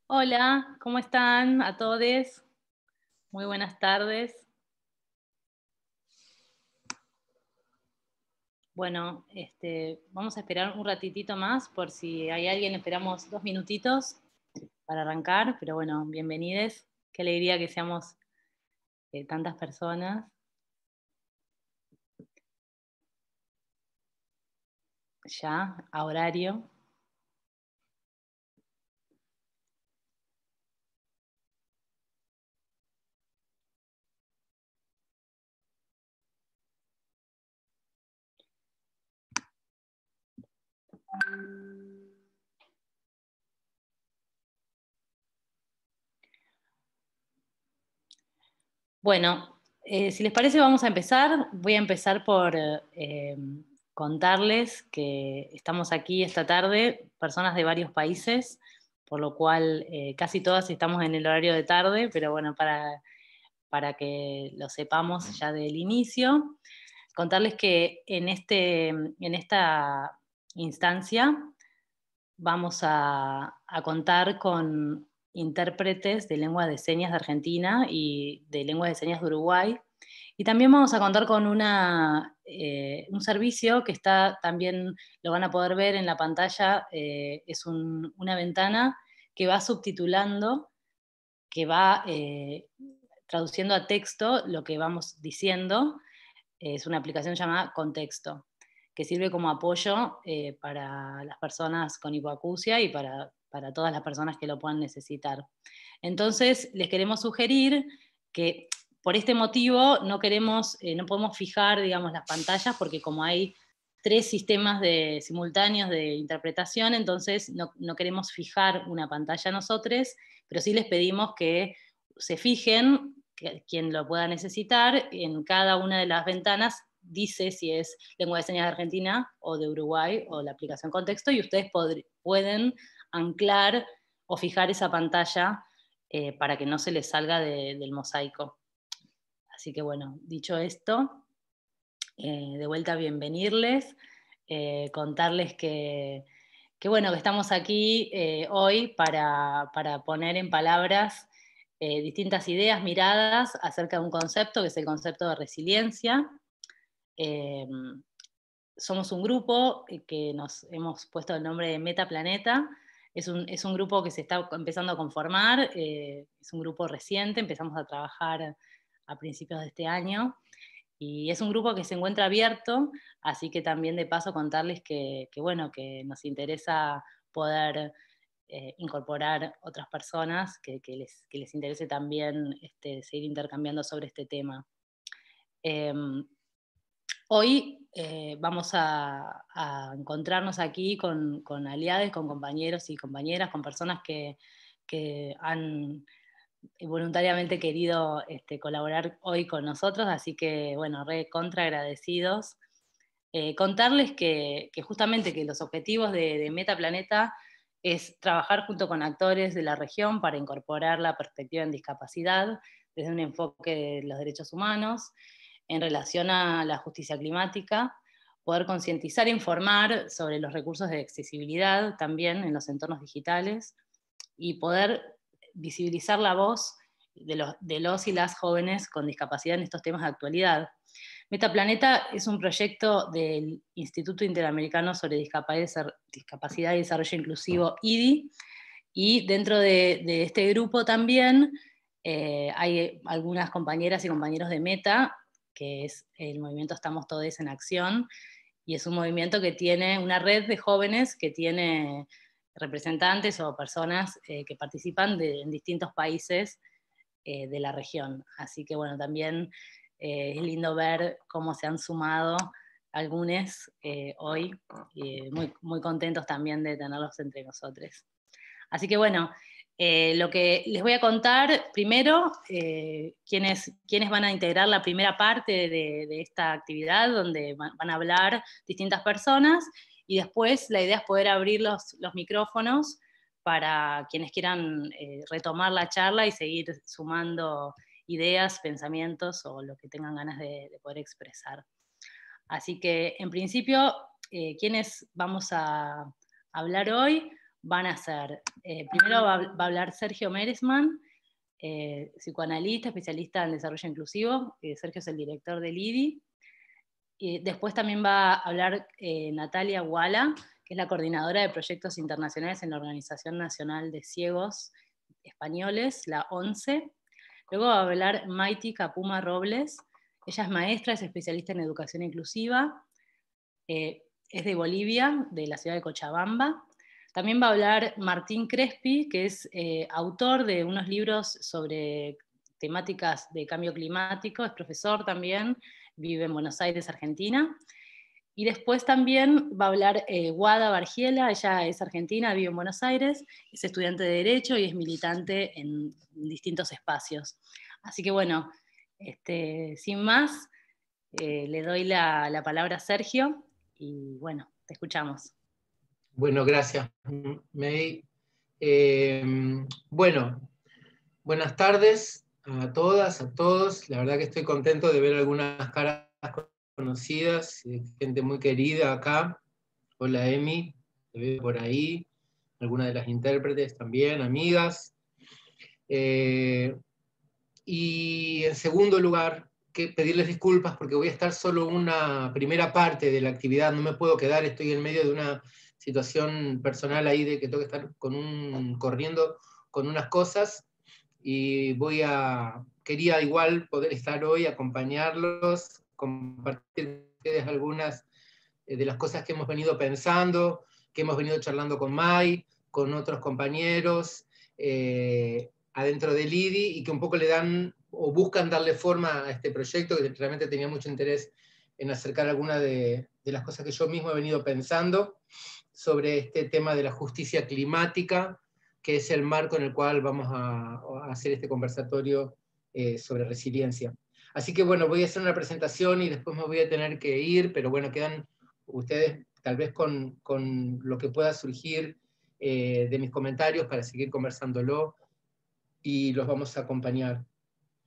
Hola, ¿cómo están a todos? Muy buenas tardes. Bueno, vamos a esperar un ratitito más por si hay alguien, esperamos 2 minutitos para arrancar, pero bueno, bienvenides. Qué alegría que seamos tantas personas ya a horario. Bueno, si les parece vamos a empezar. Voy a empezar por contarles que estamos aquí esta tarde, personas de varios países, por lo cual casi todas estamos en el horario de tarde, pero bueno, para que lo sepamos ya del inicio, contarles que en esta instancia vamos a contar con intérpretes de lengua de señas de Argentina y de lengua de señas de Uruguay. Y también vamos a contar con un servicio que está también, lo van a poder ver en la pantalla, es una ventana que va subtitulando, que va traduciendo a texto lo que vamos diciendo. Es una aplicación llamada Contexto, que sirve como apoyo para las personas con hipoacusia y para todas las personas que lo puedan necesitar. Entonces, les queremos sugerir que por este motivo no podemos fijar, digamos, las pantallas, porque como hay 3 sistemas simultáneos de interpretación, entonces no queremos fijar una pantalla nosotros, pero sí les pedimos que se fijen, quien lo pueda necesitar, en cada una de las ventanas dice si es lengua de señas de Argentina o de Uruguay o la aplicación Contexto, y ustedes pueden anclar o fijar esa pantalla para que no se les salga del mosaico. Así que bueno, dicho esto, de vuelta bienvenirles, contarles que bueno, que estamos aquí hoy para poner en palabras distintas ideas, miradas acerca de un concepto que es el concepto de resiliencia. Eh, Somos un grupo que nos hemos puesto el nombre de Metaplaneta. Es un grupo que se está empezando a conformar, es un grupo reciente, empezamos a trabajar a principios de este año y es un grupo que se encuentra abierto, así que también de paso contarles bueno, que nos interesa poder incorporar otras personas que les interese también seguir intercambiando sobre este tema. Em, Hoy vamos a encontrarnos aquí con aliados, con compañeros y compañeras, con personas que han voluntariamente querido colaborar hoy con nosotros, así que bueno, re contra agradecidos. Contarles que justamente que los objetivos de Metaplaneta es trabajar junto con actores de la región para incorporar la perspectiva en discapacidad desde un enfoque de los derechos humanos en relación a la justicia climática, poder concientizar e informar sobre los recursos de accesibilidad también en los entornos digitales y poder visibilizar la voz de los y las jóvenes con discapacidad en estos temas de actualidad. Metaplaneta es un proyecto del Instituto Interamericano sobre Discapacidad y Desarrollo Inclusivo, IDI, y dentro de este grupo también hay algunas compañeras y compañeros de Meta, que es el movimiento Estamos Todes en Acción, y es un movimiento que tiene una red de jóvenes que tiene representantes o personas que participan en distintos países de la región. Así que bueno, también es lindo ver cómo se han sumado algunos hoy, muy, muy contentos también de tenerlos entre nosotros. Así que bueno, lo que les voy a contar primero, quiénes van a integrar la primera parte de esta actividad, donde van a hablar distintas personas, y después la idea es poder abrir los micrófonos para quienes quieran retomar la charla y seguir sumando ideas, pensamientos o lo que tengan ganas de poder expresar. Así que en principio, ¿quiénes vamos a hablar hoy? van a ser, primero va a hablar Sergio Meresman, psicoanalista, especialista en desarrollo inclusivo. Sergio es el director del IDI. Y después también va a hablar Natalia Guala, que es la coordinadora de proyectos internacionales en la Organización Nacional de Ciegos Españoles, la ONCE. Luego va a hablar Maiti Capuma Robles. Ella es maestra, es especialista en educación inclusiva, es de Bolivia, de la ciudad de Cochabamba. También va a hablar Martín Crespi, que es autor de unos libros sobre temáticas de cambio climático, es profesor también, vive en Buenos Aires, Argentina. Y después también va a hablar Guada Bargiela, ella es argentina, vive en Buenos Aires, es estudiante de Derecho y es militante en distintos espacios. Así que bueno, sin más, le doy la palabra a Sergio y bueno, te escuchamos. Bueno, gracias, May. Bueno, buenas tardes a todas, a todos. La verdad que estoy contento de ver algunas caras conocidas, gente muy querida acá. Hola, Emi, te veo por ahí. Algunas de las intérpretes también, amigas. Y en segundo lugar, que pedirles disculpas porque voy a estar solo una primera parte de la actividad, no me puedo quedar, estoy en medio de una situación personal ahí de que tengo que estar corriendo con unas cosas, y quería igual poder estar hoy, acompañarlos, compartir con ustedes algunas de las cosas que hemos venido pensando, que hemos venido charlando con Mai, con otros compañeros, adentro del IDI, y que un poco le dan o buscan darle forma a este proyecto, que realmente tenía mucho interés en acercar algunas de las cosas que yo mismo he venido pensando sobre este tema de la justicia climática, que es el marco en el cual vamos a hacer este conversatorio sobre resiliencia. Así que bueno, voy a hacer una presentación y después me voy a tener que ir, pero bueno, quedan ustedes tal vez con lo que pueda surgir de mis comentarios para seguir conversándolo, y los vamos a acompañar.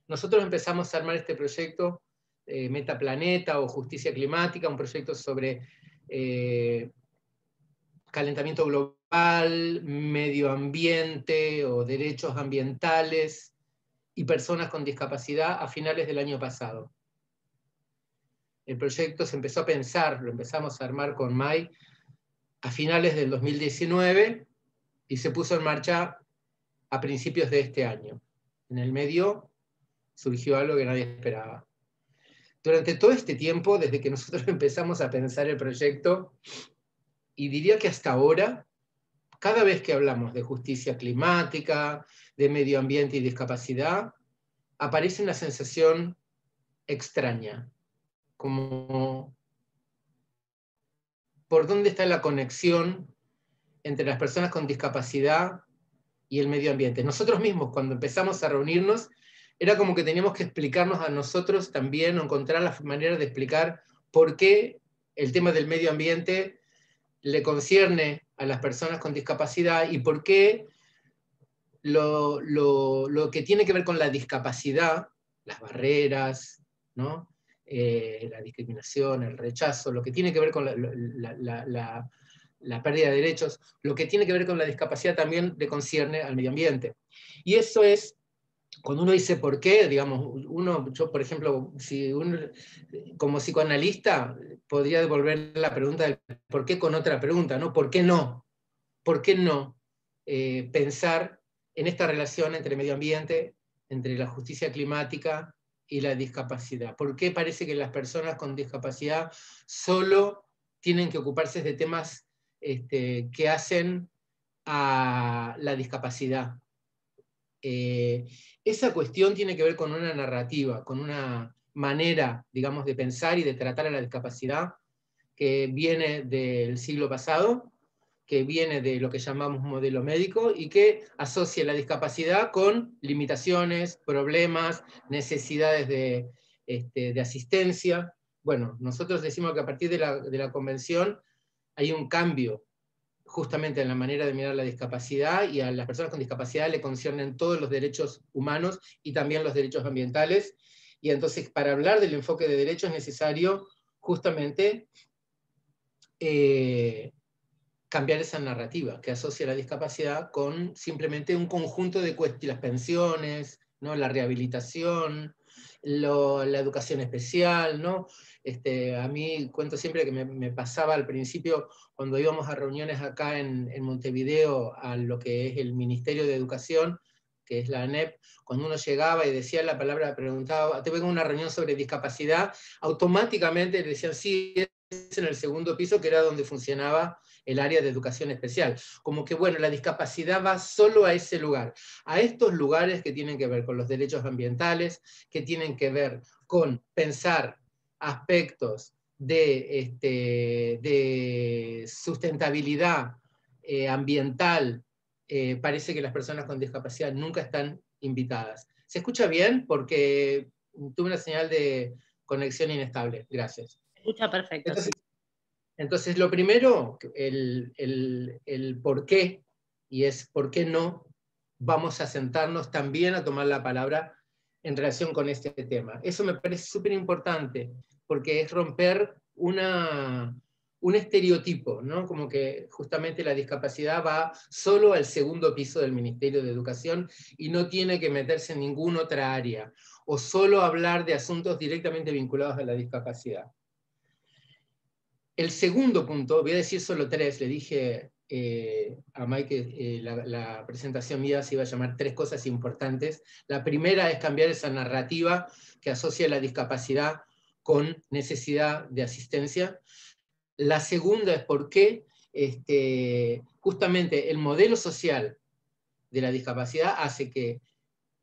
Nosotros empezamos a armar este proyecto, Metaplaneta o Justicia Climática, un proyecto sobre calentamiento global, medio ambiente o derechos ambientales y personas con discapacidad a finales del año pasado. El proyecto se empezó a pensar, lo empezamos a armar con Mai a finales del 2019 y se puso en marcha a principios de este año. En el medio surgió algo que nadie esperaba. Durante todo este tiempo, desde que nosotros empezamos a pensar el proyecto, y diría que hasta ahora, cada vez que hablamos de justicia climática, de medio ambiente y discapacidad, aparece una sensación extraña, como por dónde está la conexión entre las personas con discapacidad y el medio ambiente. Nosotros mismos, cuando empezamos a reunirnos, era como que teníamos que explicarnos a nosotros también, o encontrar la manera de explicar por qué el tema del medio ambiente le concierne a las personas con discapacidad, y por qué lo que tiene que ver con la discapacidad, las barreras, ¿no? La discriminación, el rechazo, lo que tiene que ver con la pérdida de derechos, lo que tiene que ver con la discapacidad también le concierne al medio ambiente. Y eso es, cuando uno dice por qué, digamos, yo por ejemplo, como psicoanalista, podría devolver la pregunta del por qué con otra pregunta, ¿no? ¿Por qué no? ¿Por qué no pensar en esta relación entre el medio ambiente, entre la justicia climática y la discapacidad? ¿Por qué parece que las personas con discapacidad solo tienen que ocuparse de temas que hacen a la discapacidad? Esa cuestión tiene que ver con una narrativa, con una manera, digamos, de pensar y de tratar a la discapacidad que viene del siglo pasado, que viene de lo que llamamos modelo médico, y que asocia la discapacidad con limitaciones, problemas, necesidades de asistencia. Bueno, nosotros decimos que a partir de la convención hay un cambio justamente en la manera de mirar la discapacidad, y a las personas con discapacidad le conciernen todos los derechos humanos y también los derechos ambientales. Y entonces, para hablar del enfoque de derechos es necesario justamente cambiar esa narrativa que asocia la discapacidad con simplemente un conjunto de cuestiones, las pensiones, ¿no? La rehabilitación, la educación especial, ¿no? A mí cuento siempre que me pasaba al principio, cuando íbamos a reuniones acá en Montevideo, a lo que es el Ministerio de Educación, que es la ANEP, cuando uno llegaba y decía la palabra, preguntaba, te vengo a una reunión sobre discapacidad, automáticamente le decían, sí, es en el segundo piso, que era donde funcionaba el área de educación especial. Como que, bueno, la discapacidad va solo a ese lugar, a estos lugares que tienen que ver con los derechos ambientales, que tienen que ver con pensar aspectos de sustentabilidad ambiental. Parece que las personas con discapacidad nunca están invitadas. ¿Se escucha bien? Porque tuve una señal de conexión inestable. Gracias. Se escucha perfecto, Entonces, sí. entonces, lo primero, el por qué, y es por qué no vamos a sentarnos también a tomar la palabra en relación con este tema. Eso me parece súper importante, porque es romper un estereotipo, ¿no? Como que justamente la discapacidad va solo al segundo piso del Ministerio de Educación y no tiene que meterse en ninguna otra área, o solo hablar de asuntos directamente vinculados a la discapacidad. El segundo punto, voy a decir solo tres, le dije a Mike que la presentación mía se iba a llamar tres cosas importantes. La primera es cambiar esa narrativa que asocia la discapacidad con necesidad de asistencia. La segunda es por qué justamente el modelo social de la discapacidad hace que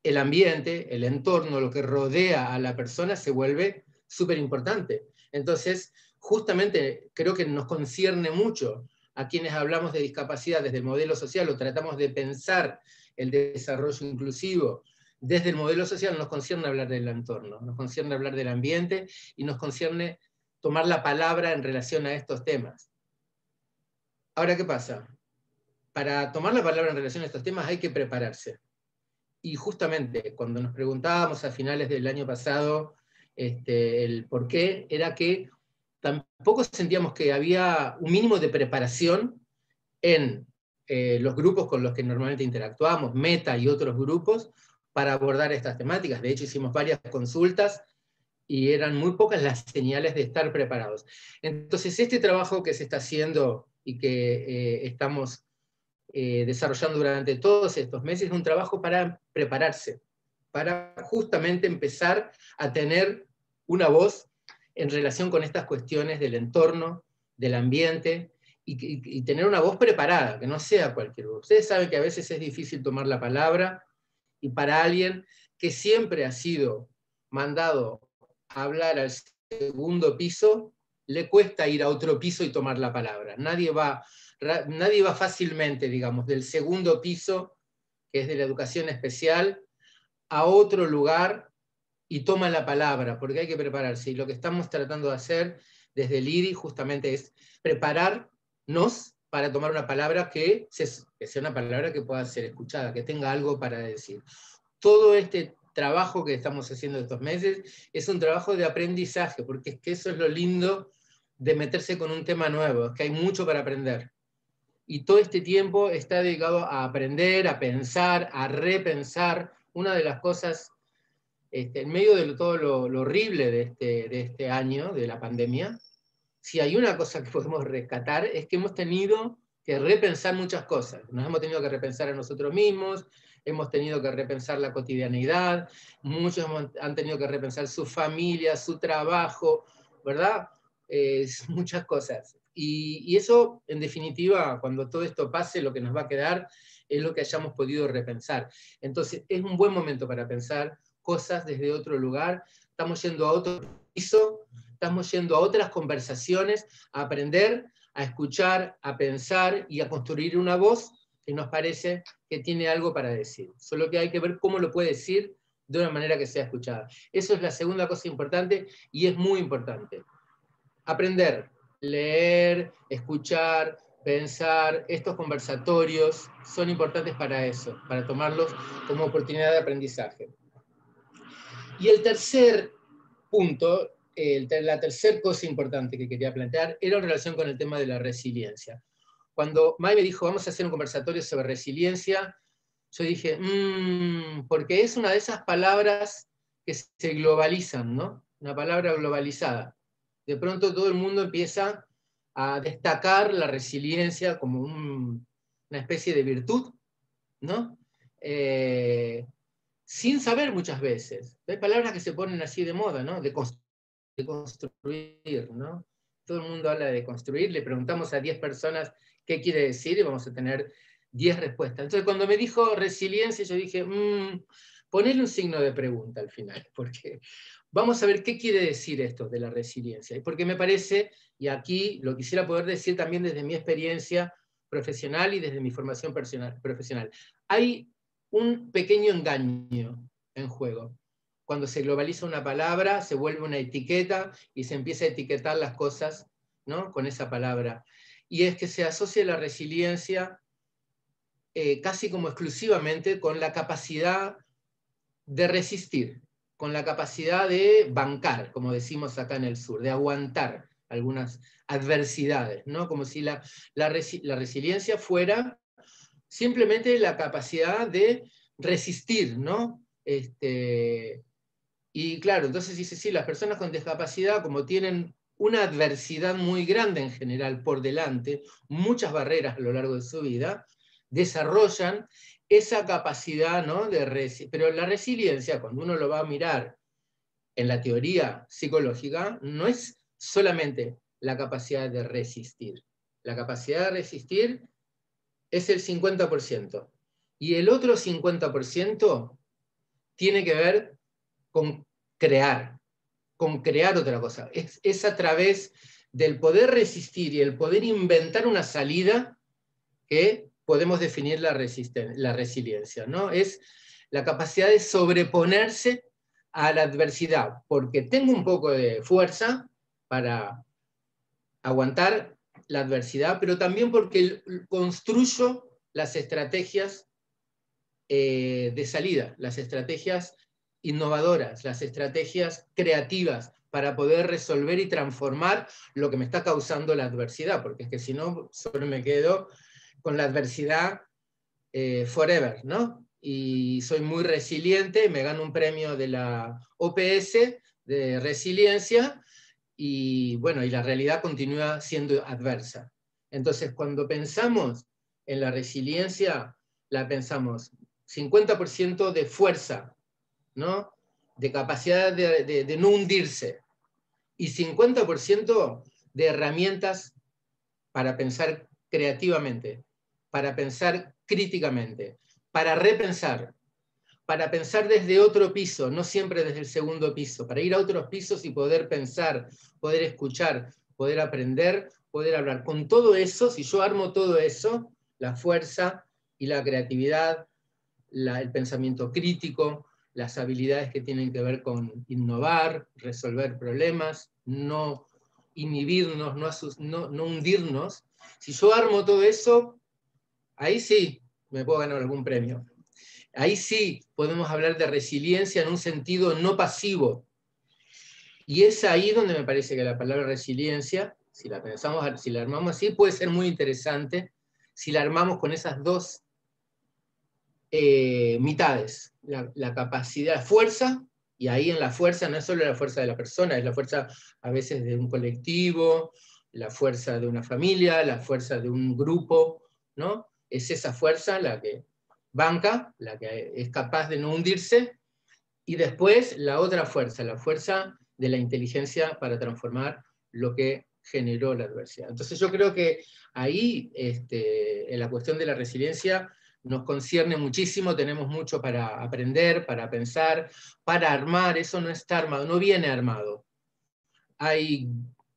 el ambiente, el entorno, lo que rodea a la persona se vuelve súper importante. Entonces, justamente creo que nos concierne mucho a quienes hablamos de discapacidad desde el modelo social o tratamos de pensar el desarrollo inclusivo desde el modelo social, nos concierne hablar del entorno, nos concierne hablar del ambiente y nos concierne tomar la palabra en relación a estos temas. Ahora, ¿qué pasa? Para tomar la palabra en relación a estos temas hay que prepararse. Y justamente cuando nos preguntábamos a finales del año pasado el por qué, era que tampoco sentíamos que había un mínimo de preparación en los grupos con los que normalmente interactuábamos, Meta y otros grupos, para abordar estas temáticas. De hecho, hicimos varias consultas y eran muy pocas las señales de estar preparados. Entonces, este trabajo que se está haciendo y que estamos desarrollando durante todos estos meses, es un trabajo para prepararse, para justamente empezar a tener una voz en relación con estas cuestiones del entorno, del ambiente, y tener una voz preparada, que no sea cualquier voz. Ustedes saben que a veces es difícil tomar la palabra, y para alguien que siempre ha sido mandado a hablar al segundo piso, le cuesta ir a otro piso y tomar la palabra. Nadie va fácilmente, digamos, del segundo piso, que es de la educación especial, a otro lugar y toma la palabra, porque hay que prepararse. Y lo que estamos tratando de hacer desde el IRI justamente es prepararnos para tomar una palabra que sea una palabra que pueda ser escuchada, que tenga algo para decir. Todo este trabajo que estamos haciendo estos meses es un trabajo de aprendizaje, porque es que eso es lo lindo de meterse con un tema nuevo, es que hay mucho para aprender. Y todo este tiempo está dedicado a aprender, a pensar, a repensar. Una de las cosas, en medio de todo lo horrible de este año, de la pandemia, si hay una cosa que podemos rescatar es que hemos tenido que repensar muchas cosas. Nos hemos tenido que repensar a nosotros mismos, hemos tenido que repensar la cotidianidad, muchos han tenido que repensar su familia, su trabajo, ¿verdad? Muchas cosas. Y eso, en definitiva, cuando todo esto pase, lo que nos va a quedar es lo que hayamos podido repensar. Entonces, es un buen momento para pensar cosas desde otro lugar. Estamos yendo a otro piso, estamos yendo a otras conversaciones, a aprender, a escuchar, a pensar y a construir una voz que nos parece que tiene algo para decir. Solo que hay que ver cómo lo puede decir de una manera que sea escuchada. Eso es la segunda cosa importante y es muy importante. Aprender, leer, escuchar, pensar, estos conversatorios son importantes para eso, para tomarlos como oportunidad de aprendizaje. Y el tercer punto, la tercera cosa importante que quería plantear era en relación con el tema de la resiliencia. cuando May me dijo, vamos a hacer un conversatorio sobre resiliencia, yo dije, porque es una de esas palabras que se globalizan, ¿no? Una palabra globalizada. De pronto todo el mundo empieza a destacar la resiliencia como una especie de virtud, ¿no? Sin saber muchas veces. Hay palabras que se ponen así de moda, ¿no? De construir, ¿no? Todo el mundo habla de construir, le preguntamos a 10 personas qué quiere decir y vamos a tener 10 respuestas. Entonces cuando me dijo resiliencia, yo dije, ponele un signo de pregunta al final, porque vamos a ver qué quiere decir esto de la resiliencia. Porque me parece, y aquí lo quisiera poder decir también desde mi experiencia profesional y desde mi formación profesional, hay un pequeño engaño en juego. Cuando se globaliza una palabra, se vuelve una etiqueta y se empieza a etiquetar las cosas, ¿no?, con esa palabra. Y es que se asocia la resiliencia casi como exclusivamente con la capacidad de resistir, con la capacidad de bancar, como decimos acá en el sur, de aguantar algunas adversidades, ¿no? Como si la resiliencia fuera simplemente la capacidad de resistir, ¿no? Y claro, entonces dice, sí, las personas con discapacidad, como tienen una adversidad muy grande en general por delante, muchas barreras a lo largo de su vida, desarrollan esa capacidad, ¿no?, pero la resiliencia, cuando uno lo va a mirar en la teoría psicológica, no es solamente la capacidad de resistir. La capacidad de resistir es el 50%. Y el otro 50% tiene que ver con crear otra cosa. Es a través del poder resistir y el poder inventar una salida que podemos definir la resiliencia, ¿no? Es la capacidad de sobreponerse a la adversidad, porque tengo un poco de fuerza para aguantar la adversidad, pero también porque construyo las estrategias de salida, las estrategias innovadoras, las estrategias creativas para poder resolver y transformar lo que me está causando la adversidad, porque es que si no, solo me quedo con la adversidad forever, ¿no? Y soy muy resiliente, me gano un premio de la OPS de resiliencia, y bueno, y la realidad continúa siendo adversa. Entonces, cuando pensamos en la resiliencia, la pensamos 50% de fuerza, ¿no?, de capacidad de no hundirse, y 50% de herramientas para pensar creativamente, para pensar críticamente, para repensar, para pensar desde otro piso, no siempre desde el segundo piso, para ir a otros pisos y poder pensar, poder escuchar, poder aprender, poder hablar. Con todo eso, si yo armo todo eso, la fuerza y la creatividad, el pensamiento crítico, las habilidades que tienen que ver con innovar, resolver problemas, no inhibirnos, no hundirnos. Si yo armo todo eso, ahí sí me puedo ganar algún premio. Ahí sí podemos hablar de resiliencia en un sentido no pasivo. Y es ahí donde me parece que la palabra resiliencia, si la pensamos, si la armamos así, puede ser muy interesante, si la armamos con esas dos mitades, la capacidad, fuerza, y ahí en la fuerza no es solo la fuerza de la persona, es la fuerza a veces de un colectivo, la fuerza de una familia, la fuerza de un grupo, ¿no? Es esa fuerza la que banca, la que es capaz de no hundirse, y después la otra fuerza, la fuerza de la inteligencia para transformar lo que generó la adversidad. Entonces yo creo que ahí, en la cuestión de la resiliencia, nos concierne muchísimo, tenemos mucho para aprender, para pensar, para armar. Eso no está armado, no viene armado. Hay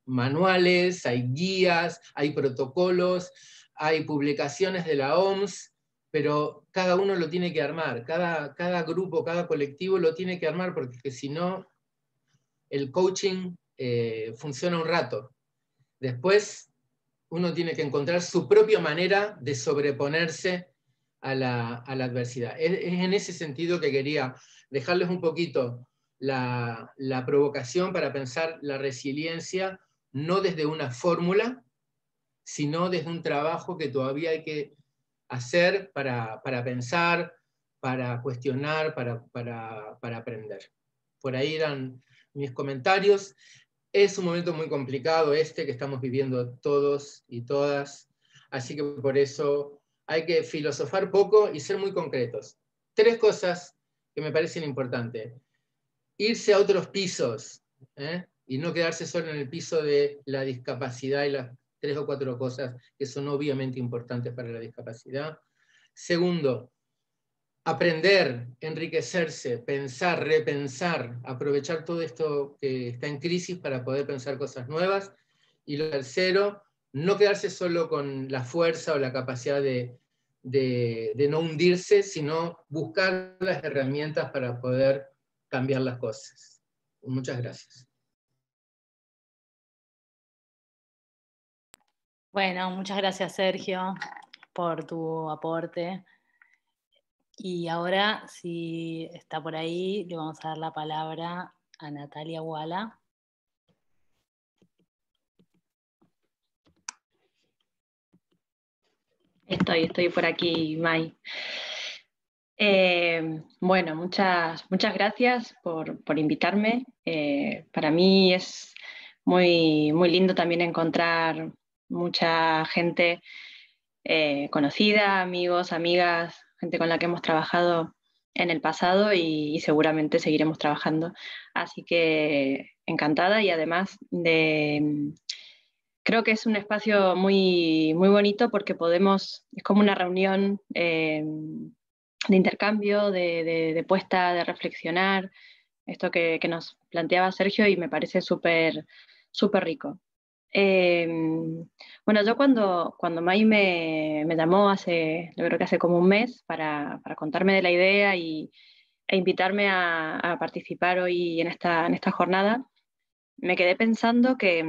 manuales, hay guías, hay protocolos, hay publicaciones de la OMS, pero cada uno lo tiene que armar, cada grupo, cada colectivo lo tiene que armar, porque si no, el coaching funciona un rato. Después uno tiene que encontrar su propia manera de sobreponerse a la adversidad. Es en ese sentido que quería dejarles un poquito la provocación para pensar la resiliencia no desde una fórmula, sino desde un trabajo que todavía hay que hacer para pensar, para cuestionar, para aprender. Por ahí eran mis comentarios. Es un momento muy complicado este que estamos viviendo todos y todas, así que por eso hay que filosofar poco y ser muy concretos. 3 cosas que me parecen importantes. Irse a otros pisos, y no quedarse solo en el piso de la discapacidad y las 3 o 4 cosas que son obviamente importantes para la discapacidad. Segundo, aprender, enriquecerse, pensar, repensar, aprovechar todo esto que está en crisis para poder pensar cosas nuevas. Y lo tercero, no quedarse solo con la fuerza o la capacidad de no hundirse, sino buscar las herramientas para poder cambiar las cosas. Muchas gracias. Bueno, muchas gracias, Sergio, por tu aporte. Y ahora, si está por ahí, le vamos a dar la palabra a Natalia Wala. Estoy por aquí, Mai. Bueno, muchas gracias por invitarme. Para mí es muy lindo también encontrar mucha gente conocida, amigos, amigas, gente con la que hemos trabajado en el pasado y seguramente seguiremos trabajando. Así que encantada y además creo que es un espacio muy bonito porque es como una reunión de intercambio, de puesta, de reflexionar, esto que nos planteaba Sergio y me parece súper rico. Bueno, yo cuando Mai me llamó yo creo que hace como un mes para contarme de la idea e invitarme a participar hoy en esta jornada, me quedé pensando que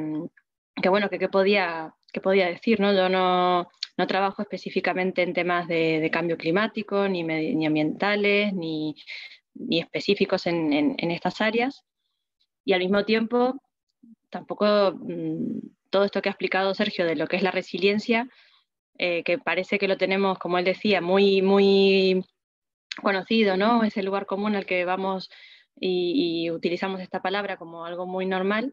bueno, que qué podía decir, ¿no? Yo no trabajo específicamente en temas de cambio climático, ni ambientales, ni específicos en estas áreas, y al mismo tiempo tampoco todo esto que ha explicado Sergio de lo que es la resiliencia, que parece que lo tenemos, como él decía, muy conocido, ¿no? Es el lugar común al que vamos y utilizamos esta palabra como algo muy normal.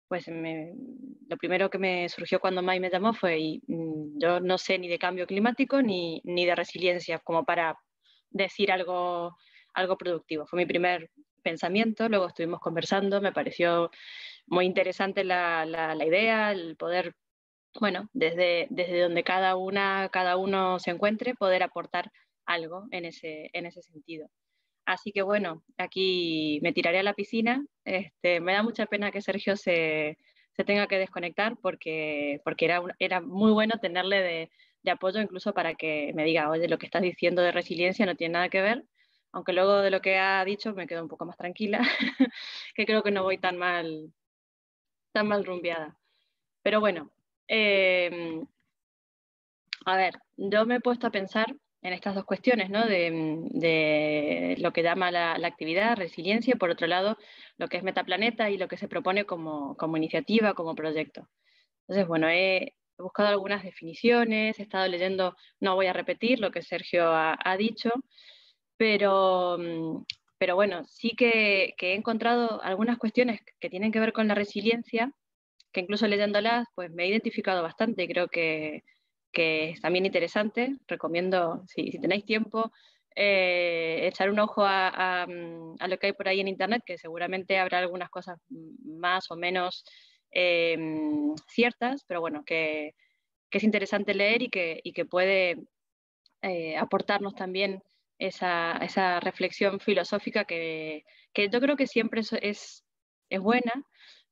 Pues lo primero que me surgió cuando Mai me llamó fue, yo no sé ni de cambio climático ni de resiliencia, como para decir algo productivo. Fue mi primer pensamiento, luego estuvimos conversando, me pareció muy interesante la idea, el poder, bueno, desde donde cada uno se encuentre, poder aportar algo en ese sentido. Así que bueno, aquí me tiraré a la piscina. Me da mucha pena que Sergio se tenga que desconectar porque era muy bueno tenerle de apoyo incluso para que me diga, oye, lo que estás diciendo de resiliencia no tiene nada que ver, aunque luego de lo que ha dicho me quedo un poco más tranquila, que creo que no voy tan mal rumbeada. Pero bueno, a ver, yo me he puesto a pensar en estas dos cuestiones, ¿no? De lo que llama la actividad, resiliencia, y por otro lado, lo que es Metaplaneta y lo que se propone como iniciativa, como proyecto. Entonces, bueno, he buscado algunas definiciones, he estado leyendo, no voy a repetir lo que Sergio ha dicho, pero bueno, sí que he encontrado algunas cuestiones que tienen que ver con la resiliencia, que incluso leyéndolas, pues me he identificado bastante, creo que es también interesante. Recomiendo, si tenéis tiempo, echar un ojo a lo que hay por ahí en Internet, que seguramente habrá algunas cosas más o menos ciertas, pero bueno, que es interesante leer y que puede aportarnos también esa reflexión filosófica que yo creo que siempre es buena,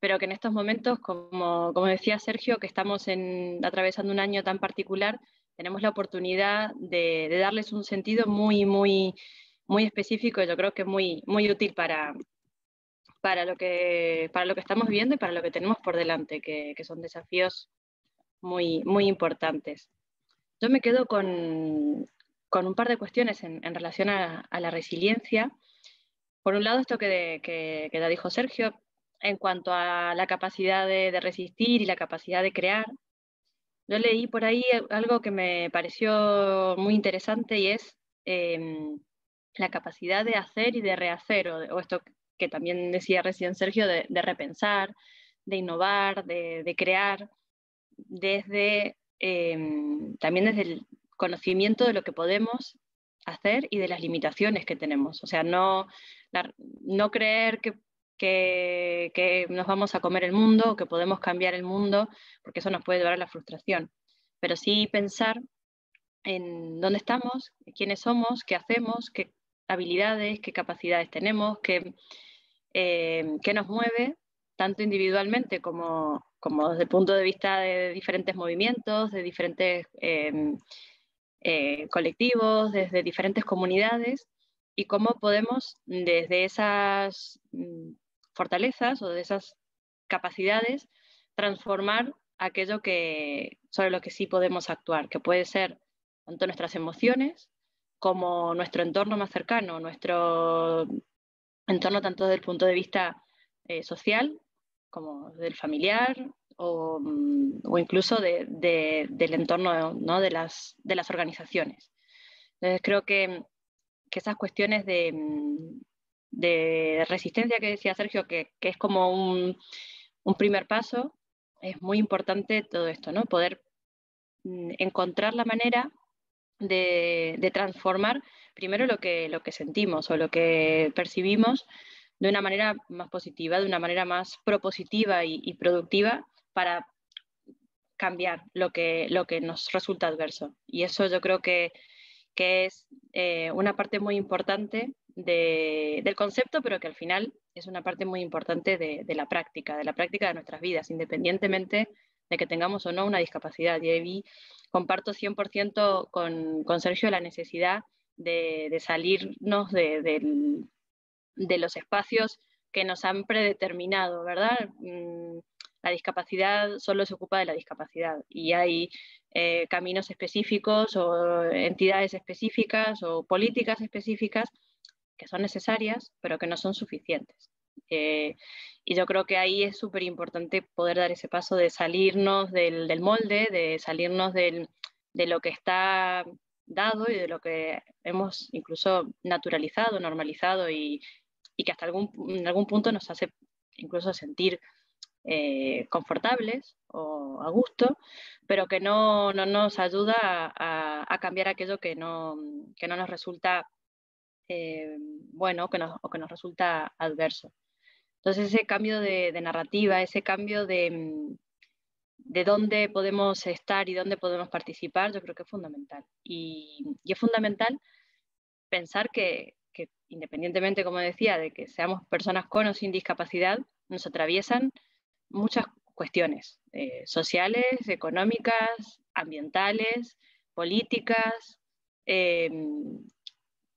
pero que en estos momentos, como decía Sergio, que estamos atravesando un año tan particular, tenemos la oportunidad de darles un sentido muy específico, y yo creo que muy útil para lo que estamos viviendo y para lo que tenemos por delante, que son desafíos muy importantes. Yo me quedo con un par de cuestiones en relación a la resiliencia. Por un lado, esto que ya dijo Sergio, en cuanto a la capacidad de resistir y la capacidad de crear. Yo leí por ahí algo que me pareció muy interesante y es la capacidad de hacer y de rehacer, o esto que también decía recién Sergio, de repensar, de innovar, de crear, también desde el conocimiento de lo que podemos hacer y de las limitaciones que tenemos. O sea, no creer que nos vamos a comer el mundo o que podemos cambiar el mundo, porque eso nos puede llevar a la frustración. Pero sí pensar en dónde estamos, quiénes somos, qué hacemos, qué habilidades, qué capacidades tenemos, qué nos mueve, tanto individualmente como desde el punto de vista de diferentes movimientos, de diferentes colectivos, desde diferentes comunidades, y cómo podemos desde esas fortalezas o de esas capacidades transformar aquello sobre lo que sí podemos actuar, que puede ser tanto nuestras emociones como nuestro entorno más cercano, nuestro entorno tanto desde el punto de vista social como del familiar o incluso del entorno, ¿no? de las organizaciones. Entonces creo que esas cuestiones de resistencia que decía Sergio, que es como un primer paso, es muy importante todo esto, ¿no? Poder encontrar la manera de transformar primero lo que sentimos o lo que percibimos de una manera más positiva, de una manera más propositiva y productiva para cambiar lo que nos resulta adverso. Y eso yo creo que es una parte muy importante del concepto, pero que al final es una parte muy importante de la práctica de nuestras vidas, independientemente de que tengamos o no una discapacidad. Y ahí comparto 100% con Sergio la necesidad de salirnos de los espacios que nos han predeterminado, ¿verdad? La discapacidad solo se ocupa de la discapacidad y hay caminos específicos o entidades específicas o políticas específicas que son necesarias, pero que no son suficientes. Y yo creo que ahí es súper importante poder dar ese paso de salirnos del molde, de salirnos de lo que está dado y de lo que hemos incluso naturalizado, normalizado y que hasta en algún punto nos hace incluso sentir confortables o a gusto, pero que no nos ayuda a cambiar aquello que no nos resulta bueno o que nos resulta adverso. Entonces ese cambio de narrativa, ese cambio de dónde podemos estar y dónde podemos participar, yo creo que es fundamental. Y es fundamental pensar que independientemente, como decía, de que seamos personas con o sin discapacidad, nos atraviesan muchas cuestiones sociales, económicas, ambientales, políticas,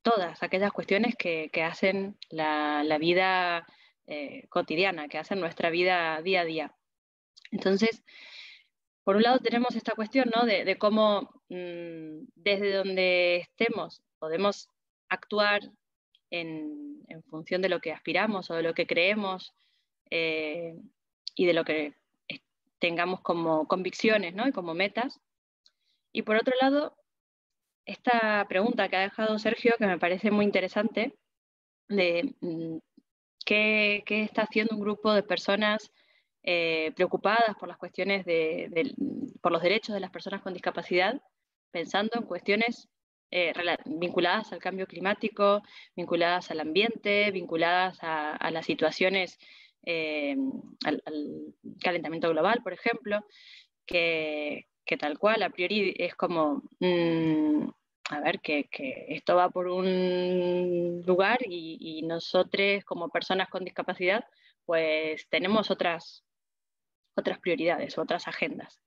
todas aquellas cuestiones que hacen la vida cotidiana, que hacen nuestra vida día a día. Entonces, por un lado tenemos esta cuestión, ¿no? de cómo desde donde estemos podemos actuar en función de lo que aspiramos o de lo que creemos y de lo que tengamos como convicciones, ¿no? Y como metas. Y por otro lado, esta pregunta que ha dejado Sergio, que me parece muy interesante, de qué está haciendo un grupo de personas preocupadas por las cuestiones por los derechos de las personas con discapacidad, pensando en cuestiones vinculadas al cambio climático, vinculadas al ambiente, vinculadas a las situaciones, al calentamiento global, por ejemplo, que tal cual, a priori es como, a ver, que esto va por un lugar y nosotros como personas con discapacidad, pues tenemos otras prioridades, otras agendas.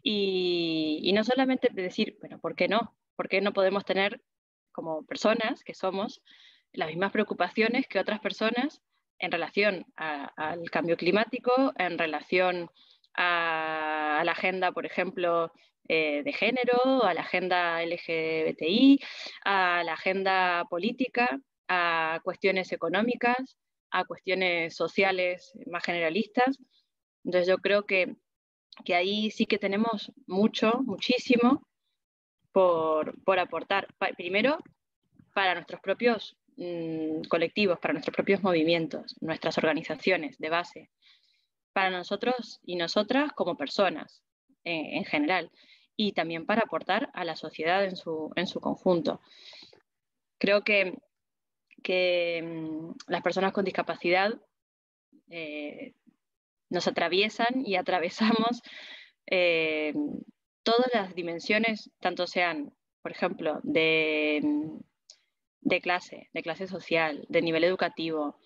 Y no solamente decir, bueno, ¿por qué no? ¿Por qué no podemos tener como personas que somos las mismas preocupaciones que otras personas en relación al cambio climático, en relación a la agenda, por ejemplo, de género, a la agenda LGBTI, a la agenda política, a cuestiones económicas, a cuestiones sociales más generalistas? Entonces yo creo que que ahí sí que tenemos muchísimo por aportar. Primero, para nuestros propios colectivos, para nuestros propios movimientos, nuestras organizaciones de base, para nosotros y nosotras como personas en general, y también para aportar a la sociedad en su conjunto. Creo que las personas con discapacidad nos atraviesan y atravesamos todas las dimensiones, tanto sean, por ejemplo, de clase social, de nivel educativo,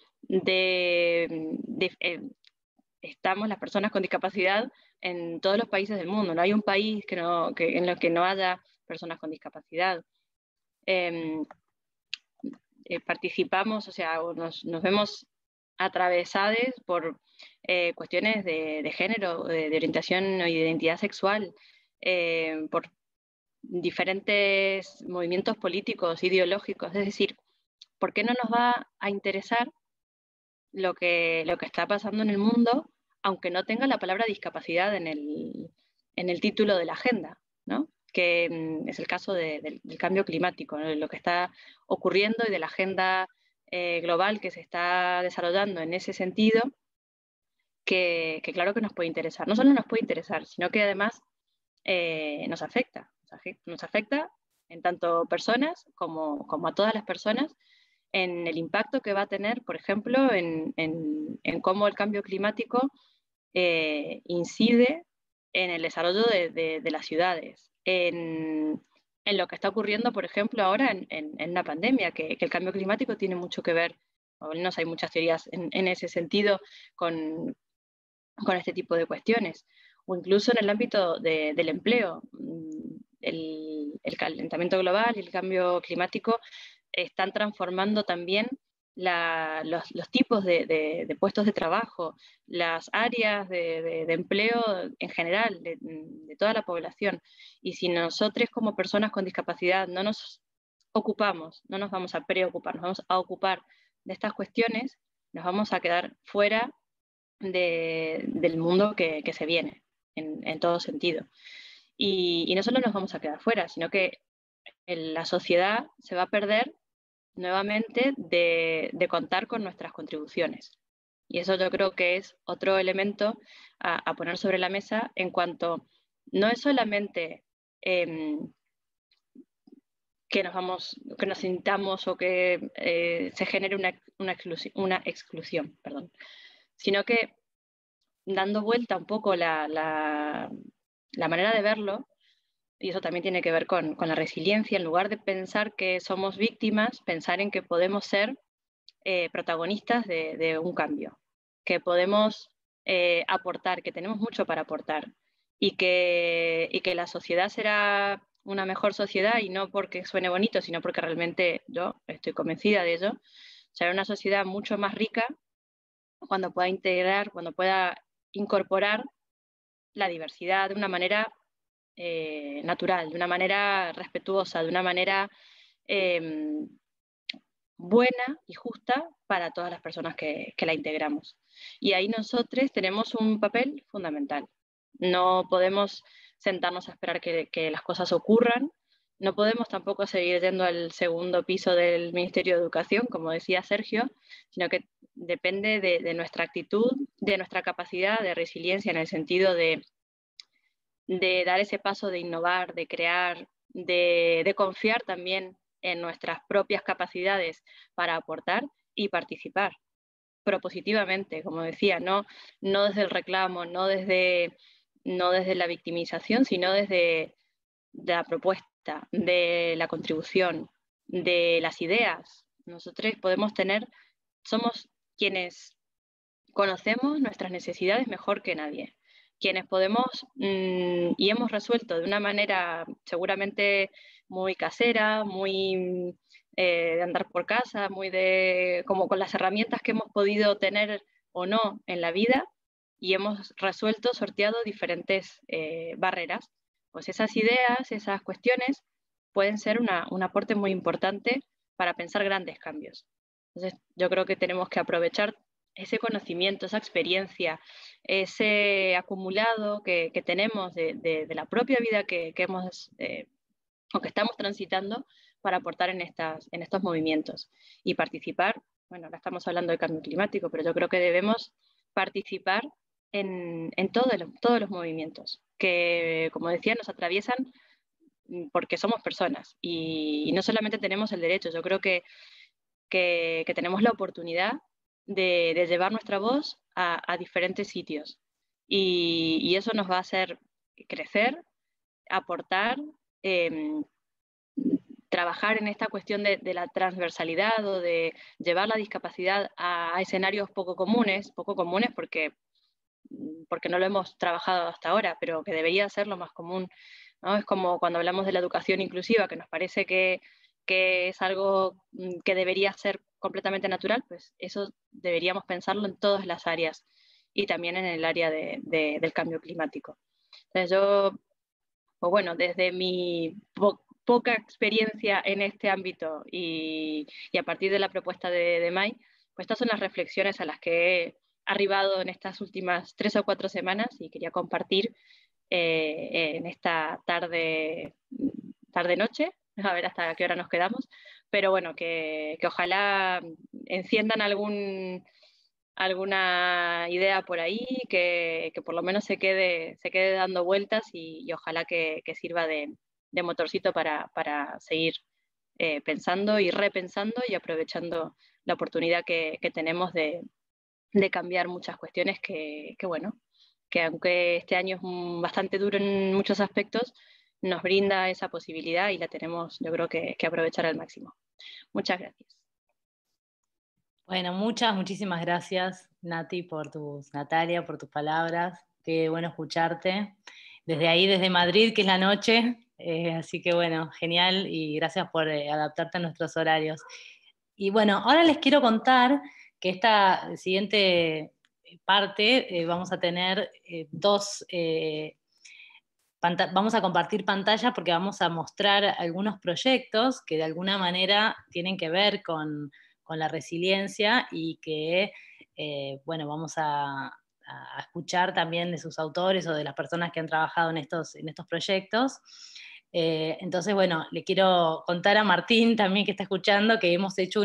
estamos las personas con discapacidad en todos los países del mundo. No hay un país en el que no haya personas con discapacidad. Participamos, o sea, nos vemos atravesados por cuestiones de género, de orientación y de identidad sexual, por diferentes movimientos políticos, ideológicos. Es decir, ¿por qué no nos va a interesar lo que está pasando en el mundo, aunque no tenga la palabra discapacidad en el título de la agenda, ¿no? Que es el caso del cambio climático, ¿no? Lo que está ocurriendo y de la agenda global que se está desarrollando en ese sentido, que claro que nos puede interesar. No solo nos puede interesar, sino que además nos afecta en tanto personas como a todas las personas, en el impacto que va a tener, por ejemplo, en cómo el cambio climático incide en el desarrollo de las ciudades, en lo que está ocurriendo, por ejemplo, ahora en una pandemia, que el cambio climático tiene mucho que ver, o al menos hay muchas teorías en ese sentido, con este tipo de cuestiones, o incluso en el ámbito del empleo. El calentamiento global y el cambio climático están transformando también los tipos de puestos de trabajo, las áreas de empleo en general, de toda la población. Y si nosotros como personas con discapacidad no nos ocupamos, no nos vamos a preocupar, nos vamos a ocupar de estas cuestiones, nos vamos a quedar fuera del mundo que se viene, en todo sentido. Y no solo nos vamos a quedar fuera, sino que la sociedad se va a perder nuevamente de contar con nuestras contribuciones. Y eso yo creo que es otro elemento a poner sobre la mesa, en cuanto no es solamente que nos sintamos o que se genere una exclusión, perdón, sino que dando vuelta un poco la manera de verlo, y eso también tiene que ver con la resiliencia, en lugar de pensar que somos víctimas, pensar en que podemos ser protagonistas de un cambio, que podemos aportar, que tenemos mucho para aportar, y que la sociedad será una mejor sociedad, y no porque suene bonito, sino porque realmente yo estoy convencida de ello. Será una sociedad mucho más rica cuando pueda integrar, cuando pueda incorporar la diversidad de una manera natural, de una manera respetuosa, de una manera buena y justa para todas las personas que la integramos. Y ahí nosotros tenemos un papel fundamental. No podemos sentarnos a esperar que las cosas ocurran, no podemos tampoco seguir yendo al segundo piso del Ministerio de Educación, como decía Sergio, sino que depende de nuestra actitud, de nuestra capacidad de resiliencia, en el sentido de dar ese paso de innovar, de crear, de confiar también en nuestras propias capacidades para aportar y participar propositivamente, como decía, no desde el reclamo, no desde la victimización, sino desde la propuesta, de la contribución, de las ideas. Nosotros somos quienes conocemos nuestras necesidades mejor que nadie, quienes podemos y hemos resuelto de una manera seguramente muy casera, muy de andar por casa, como con las herramientas que hemos podido tener o no en la vida, y hemos sorteado diferentes barreras. Pues esas ideas, esas cuestiones pueden ser un aporte muy importante para pensar grandes cambios. Entonces yo creo que tenemos que aprovechar ese conocimiento, esa experiencia, ese acumulado que tenemos de la propia vida que hemos o que estamos transitando para aportar en estos movimientos y participar. Bueno, ahora estamos hablando de cambio climático, pero yo creo que debemos participar en todos los movimientos que, como decía, nos atraviesan porque somos personas y no solamente tenemos el derecho, yo creo que tenemos la oportunidad de llevar nuestra voz a diferentes sitios y eso nos va a hacer crecer, aportar, trabajar en esta cuestión de la transversalidad o de llevar la discapacidad a escenarios poco comunes porque no lo hemos trabajado hasta ahora, pero que debería ser lo más común, ¿no? Es como cuando hablamos de la educación inclusiva, que nos parece que es algo que debería ser completamente natural, pues eso deberíamos pensarlo en todas las áreas y también en el área del cambio climático. Entonces yo, pues bueno, desde mi poca experiencia en este ámbito y a partir de la propuesta de Mai, pues estas son las reflexiones a las que he arribado en estas últimas 3 o 4 semanas y quería compartir en esta tarde-noche, a ver hasta qué hora nos quedamos, pero bueno, que ojalá enciendan alguna idea por ahí, que por lo menos se quede dando vueltas y ojalá que sirva de motorcito para seguir pensando y repensando y aprovechando la oportunidad que tenemos de cambiar muchas cuestiones que bueno, que aunque este año es bastante duro en muchos aspectos, nos brinda esa posibilidad y la tenemos, yo creo que aprovechar al máximo. Muchas gracias. Bueno, muchísimas gracias, Natalia, por tus palabras. Qué bueno escucharte. Desde ahí, desde Madrid, que es la noche. Así que bueno, genial y gracias por adaptarte a nuestros horarios. Y bueno, ahora les quiero contar que esta siguiente parte vamos a tener vamos a compartir pantalla porque vamos a mostrar algunos proyectos que de alguna manera tienen que ver con la resiliencia y que, bueno, vamos a escuchar también de sus autores o de las personas que han trabajado en estos proyectos. Entonces, bueno, le quiero contar a Martín también que está escuchando que hemos hecho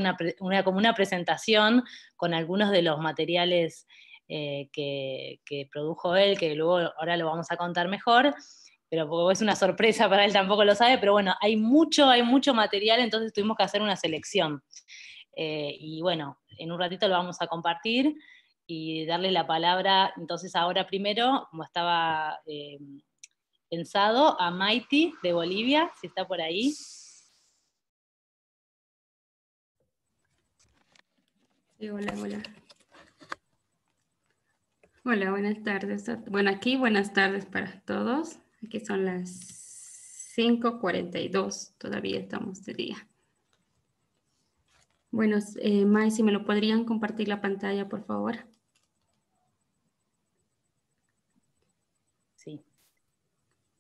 como una presentación con algunos de los materiales que produjo él, que luego ahora lo vamos a contar mejor, pero es una sorpresa para él, tampoco lo sabe, pero bueno, hay mucho material, entonces tuvimos que hacer una selección. Y bueno, en un ratito lo vamos a compartir y darle la palabra, entonces ahora primero, como estaba pensado, a Maiti de Bolivia, si está por ahí. Sí, hola. Hola, buenas tardes. Bueno, aquí buenas tardes para todos. Aquí son las 5:42, todavía estamos de día. Bueno, Mai, si me lo podrían compartir la pantalla, por favor. Sí.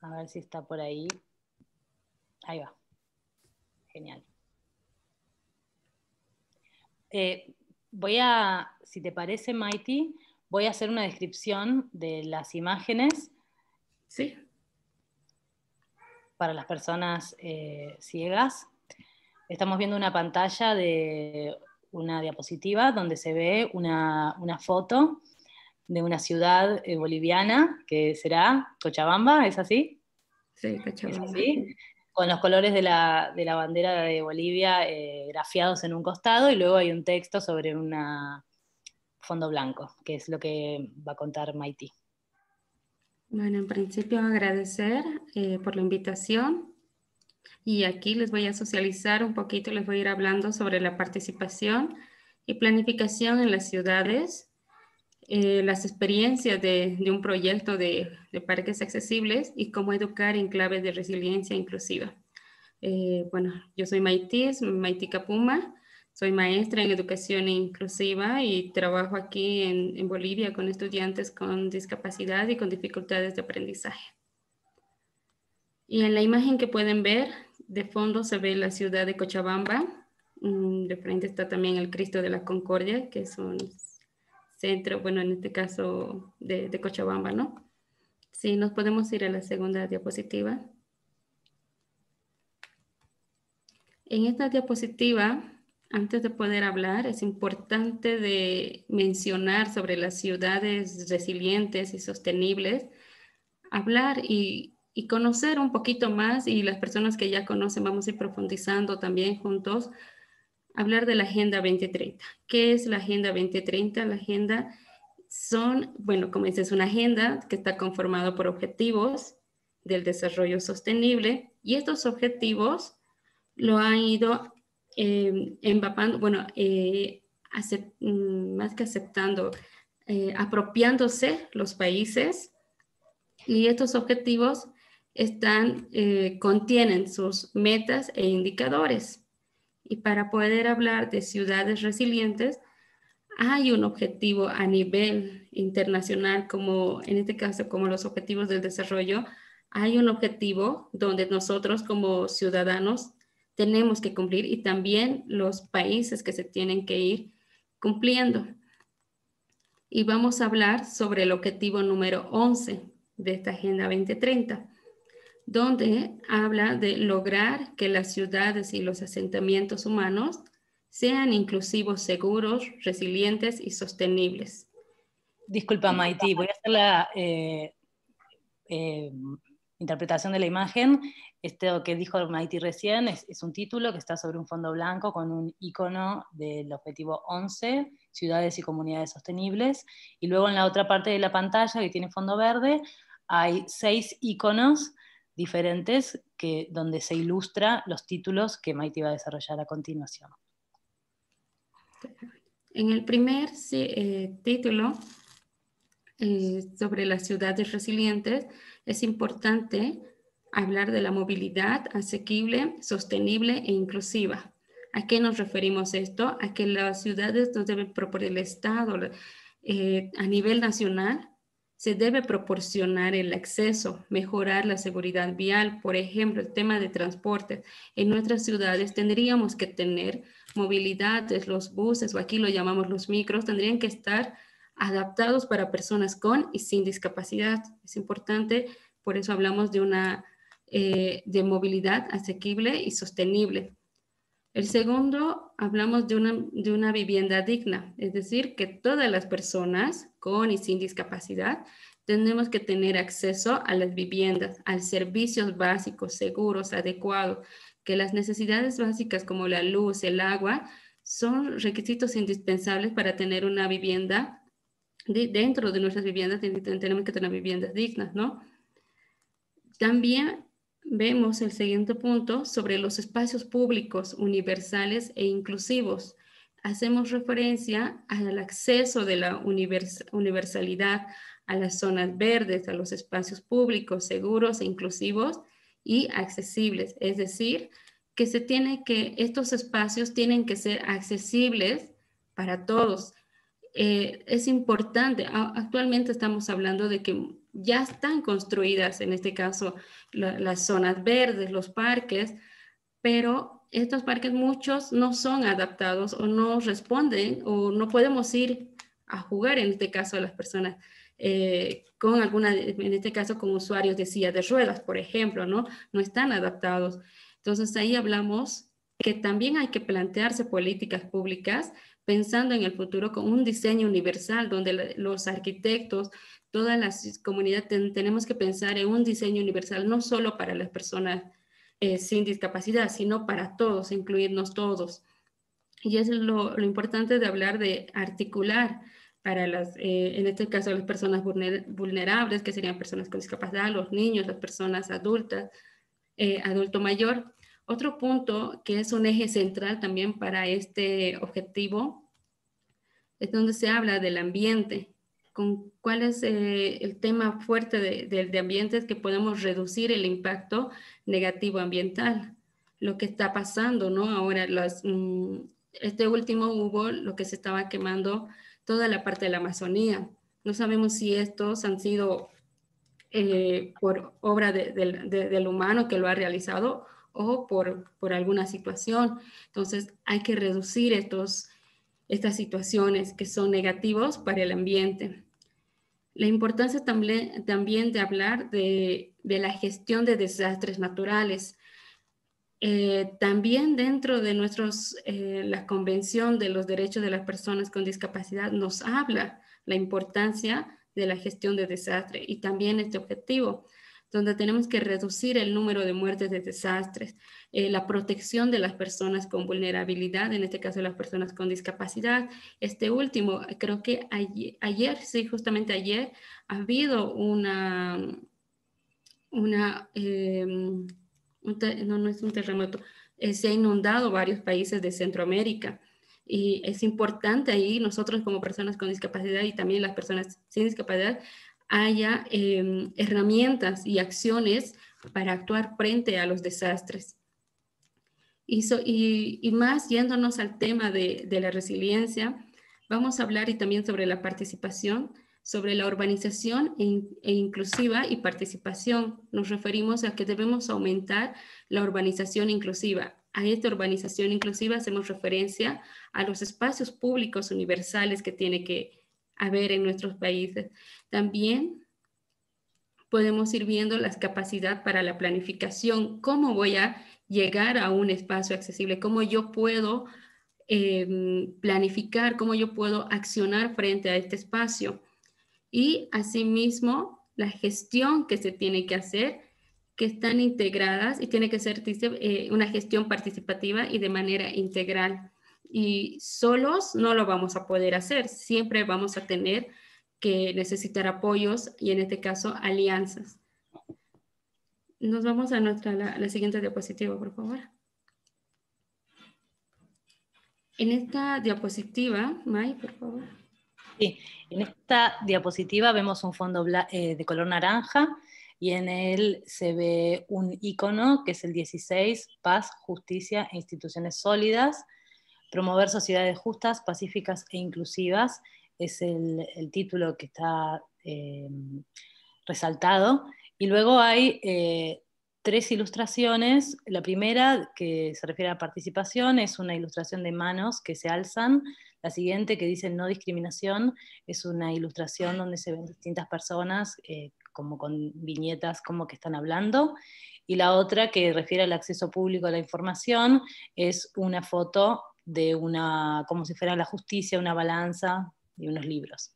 A ver si está por ahí. Ahí va. Genial. Si te parece, Maiti, voy a hacer una descripción de las imágenes. Sí. Para las personas ciegas. Estamos viendo una pantalla de una diapositiva donde se ve una foto de una ciudad boliviana, que será Cochabamba, ¿es así? Sí, Cochabamba. ¿Es así? Con los colores de la bandera de Bolivia grafiados en un costado y luego hay un texto sobre un fondo blanco, que es lo que va a contar Maiti. Bueno, en principio agradecer por la invitación y aquí les voy a socializar un poquito, les voy a ir hablando sobre la participación y planificación en las ciudades, las experiencias de un proyecto de parques accesibles y cómo educar en clave de resiliencia inclusiva. Bueno, yo soy Maiti Capuma, soy maestra en educación inclusiva y trabajo aquí en Bolivia con estudiantes con discapacidad y con dificultades de aprendizaje. Y en la imagen que pueden ver, de fondo se ve la ciudad de Cochabamba. De frente está también el Cristo de la Concordia, que son centro, bueno, en este caso de Cochabamba, ¿no? Sí, nos podemos ir a la segunda diapositiva. En esta diapositiva, antes de poder hablar, es importante de mencionar sobre las ciudades resilientes y sostenibles, hablar y conocer un poquito más, y las personas que ya conocen vamos a ir profundizando también juntos, hablar de la Agenda 2030. ¿Qué es la Agenda 2030? La agenda son, bueno, como dices, es una agenda que está conformada por objetivos del desarrollo sostenible, y estos objetivos lo han ido empapando, bueno, más que aceptando, apropiándose los países, y estos objetivos contienen sus metas e indicadores. Y para poder hablar de ciudades resilientes, hay un objetivo a nivel internacional, como en este caso, como los objetivos del desarrollo. Hay un objetivo donde nosotros como ciudadanos tenemos que cumplir, y también los países que se tienen que ir cumpliendo. Y vamos a hablar sobre el objetivo número 11 de esta Agenda 2030, donde habla de lograr que las ciudades y los asentamientos humanos sean inclusivos, seguros, resilientes y sostenibles. Disculpa, Maiti, voy a hacer la interpretación de la imagen. Esto que dijo Maiti recién es un título que está sobre un fondo blanco con un icono del objetivo 11, ciudades y comunidades sostenibles, y luego en la otra parte de la pantalla, que tiene fondo verde, hay 6 iconos diferentes donde se ilustra los títulos que Maiti va a desarrollar a continuación. En el primer título, sobre las ciudades resilientes, es importante hablar de la movilidad asequible, sostenible e inclusiva. ¿A qué nos referimos esto? A que las ciudades nos deben proponer el Estado a nivel nacional. Se debe proporcionar el acceso, mejorar la seguridad vial. Por ejemplo, el tema de transporte. En nuestras ciudades tendríamos que tener movilidades, los buses, o aquí lo llamamos los micros, tendrían que estar adaptados para personas con y sin discapacidad. Es importante, por eso hablamos de movilidad asequible y sostenible. El segundo, hablamos de una vivienda digna, es decir, que todas las personas con y sin discapacidad tenemos que tener acceso a las viviendas, a servicios básicos, seguros, adecuados, que las necesidades básicas como la luz, el agua, son requisitos indispensables para tener una vivienda. Dentro de nuestras viviendas tenemos que tener viviendas dignas, ¿no? También vemos el siguiente punto sobre los espacios públicos universales e inclusivos. Hacemos referencia al acceso de la universalidad a las zonas verdes, a los espacios públicos seguros e inclusivos y accesibles. Es decir, que estos espacios tienen que ser accesibles para todos. Es importante, actualmente estamos hablando de que ya están construidas, en este caso, las zonas verdes, los parques, pero estos parques muchos no son adaptados o no responden, o no podemos ir a jugar, en este caso, a las personas con en este caso, con usuarios de silla de ruedas, por ejemplo, ¿no? No están adaptados. Entonces, ahí hablamos que también hay que plantearse políticas públicas pensando en el futuro con un diseño universal, donde los arquitectos, todas las comunidades tenemos que pensar en un diseño universal, no solo para las personas sin discapacidad, sino para todos, incluirnos todos. Y eso es lo importante de hablar de articular para en este caso, las personas vulnerables, que serían personas con discapacidad, los niños, las personas adultas, adulto mayor. Otro punto que es un eje central también para este objetivo es donde se habla del ambiente. ¿Cuál es el tema fuerte de ambiente? Es que podemos reducir el impacto negativo ambiental. Lo que está pasando, ¿no? Ahora, este último hubo lo que se estaba quemando toda la parte de la Amazonía. No sabemos si estos han sido por obra del humano que lo ha realizado o por alguna situación. Entonces hay que reducir estas situaciones que son negativos para el ambiente. La importancia también de hablar de la gestión de desastres naturales. También dentro de la Convención de los Derechos de las Personas con Discapacidad nos habla la importancia de la gestión de desastres y también este objetivo, donde tenemos que reducir el número de muertes de desastres, la protección de las personas con vulnerabilidad, en este caso las personas con discapacidad. Este último, creo que ayer, sí, justamente ayer, ha habido no es un terremoto, se ha inundado varios países de Centroamérica. Y es importante ahí nosotros como personas con discapacidad y también las personas sin discapacidad haya herramientas y acciones para actuar frente a los desastres. Y más yéndonos al tema de la resiliencia, vamos a hablar y también sobre la participación, sobre la urbanización inclusiva y participación. Nos referimos a que debemos aumentar la urbanización inclusiva. A esta urbanización inclusiva hacemos referencia a los espacios públicos universales que tiene que haber en nuestros países. También podemos ir viendo las capacidades para la planificación, cómo voy a llegar a un espacio accesible, cómo yo puedo planificar, cómo yo puedo accionar frente a este espacio. Y asimismo, la gestión que se tiene que hacer, que están integradas y tiene que ser una gestión participativa y de manera integral. Y solos no lo vamos a poder hacer, siempre vamos a tener que necesitar apoyos y en este caso alianzas. Nos vamos a la siguiente diapositiva, por favor. En esta diapositiva, May, por favor. Sí, en esta diapositiva vemos un fondo de color naranja y en él se ve un icono que es el 16, paz, justicia e instituciones sólidas. Promover sociedades justas, pacíficas e inclusivas es el título que está resaltado. Y luego hay 3 ilustraciones. La primera, que se refiere a participación, es una ilustración de manos que se alzan. La siguiente, que dice no discriminación, es una ilustración donde se ven distintas personas como con viñetas como que están hablando. Y la otra, que refiere al acceso público a la información, es una foto de como si fuera la justicia, una balanza y unos libros.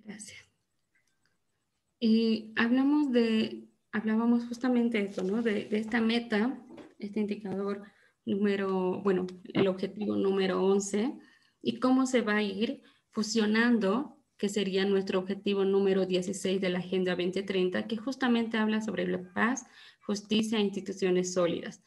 Gracias. Y hablábamos justamente de eso, ¿no? De esta meta, este indicador el objetivo número 11, y cómo se va a ir fusionando, que sería nuestro objetivo número 16 de la Agenda 2030, que justamente habla sobre la paz, justicia e instituciones sólidas.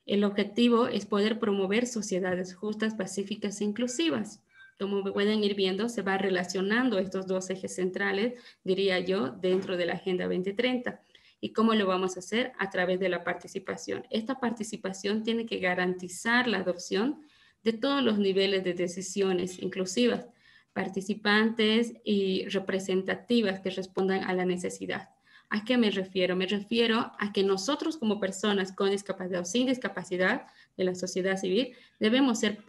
El objetivo es poder promover sociedades justas, pacíficas e inclusivas. Como pueden ir viendo, se va relacionando estos 2 ejes centrales, diría yo, dentro de la Agenda 2030. ¿Y cómo lo vamos a hacer? A través de la participación. Esta participación tiene que garantizar la adopción de todos los niveles de decisiones inclusivas, participantes y representativas que respondan a la necesidad. ¿A qué me refiero? Me refiero a que nosotros como personas con discapacidad o sin discapacidad de la sociedad civil debemos ser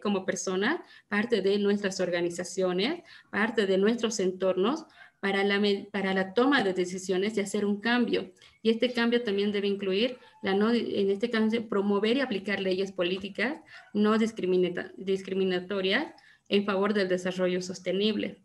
como personas, parte de nuestras organizaciones, parte de nuestros entornos para la toma de decisiones y hacer un cambio. Y este cambio también debe incluir, en este caso, promover y aplicar leyes políticas no discriminatorias en favor del desarrollo sostenible.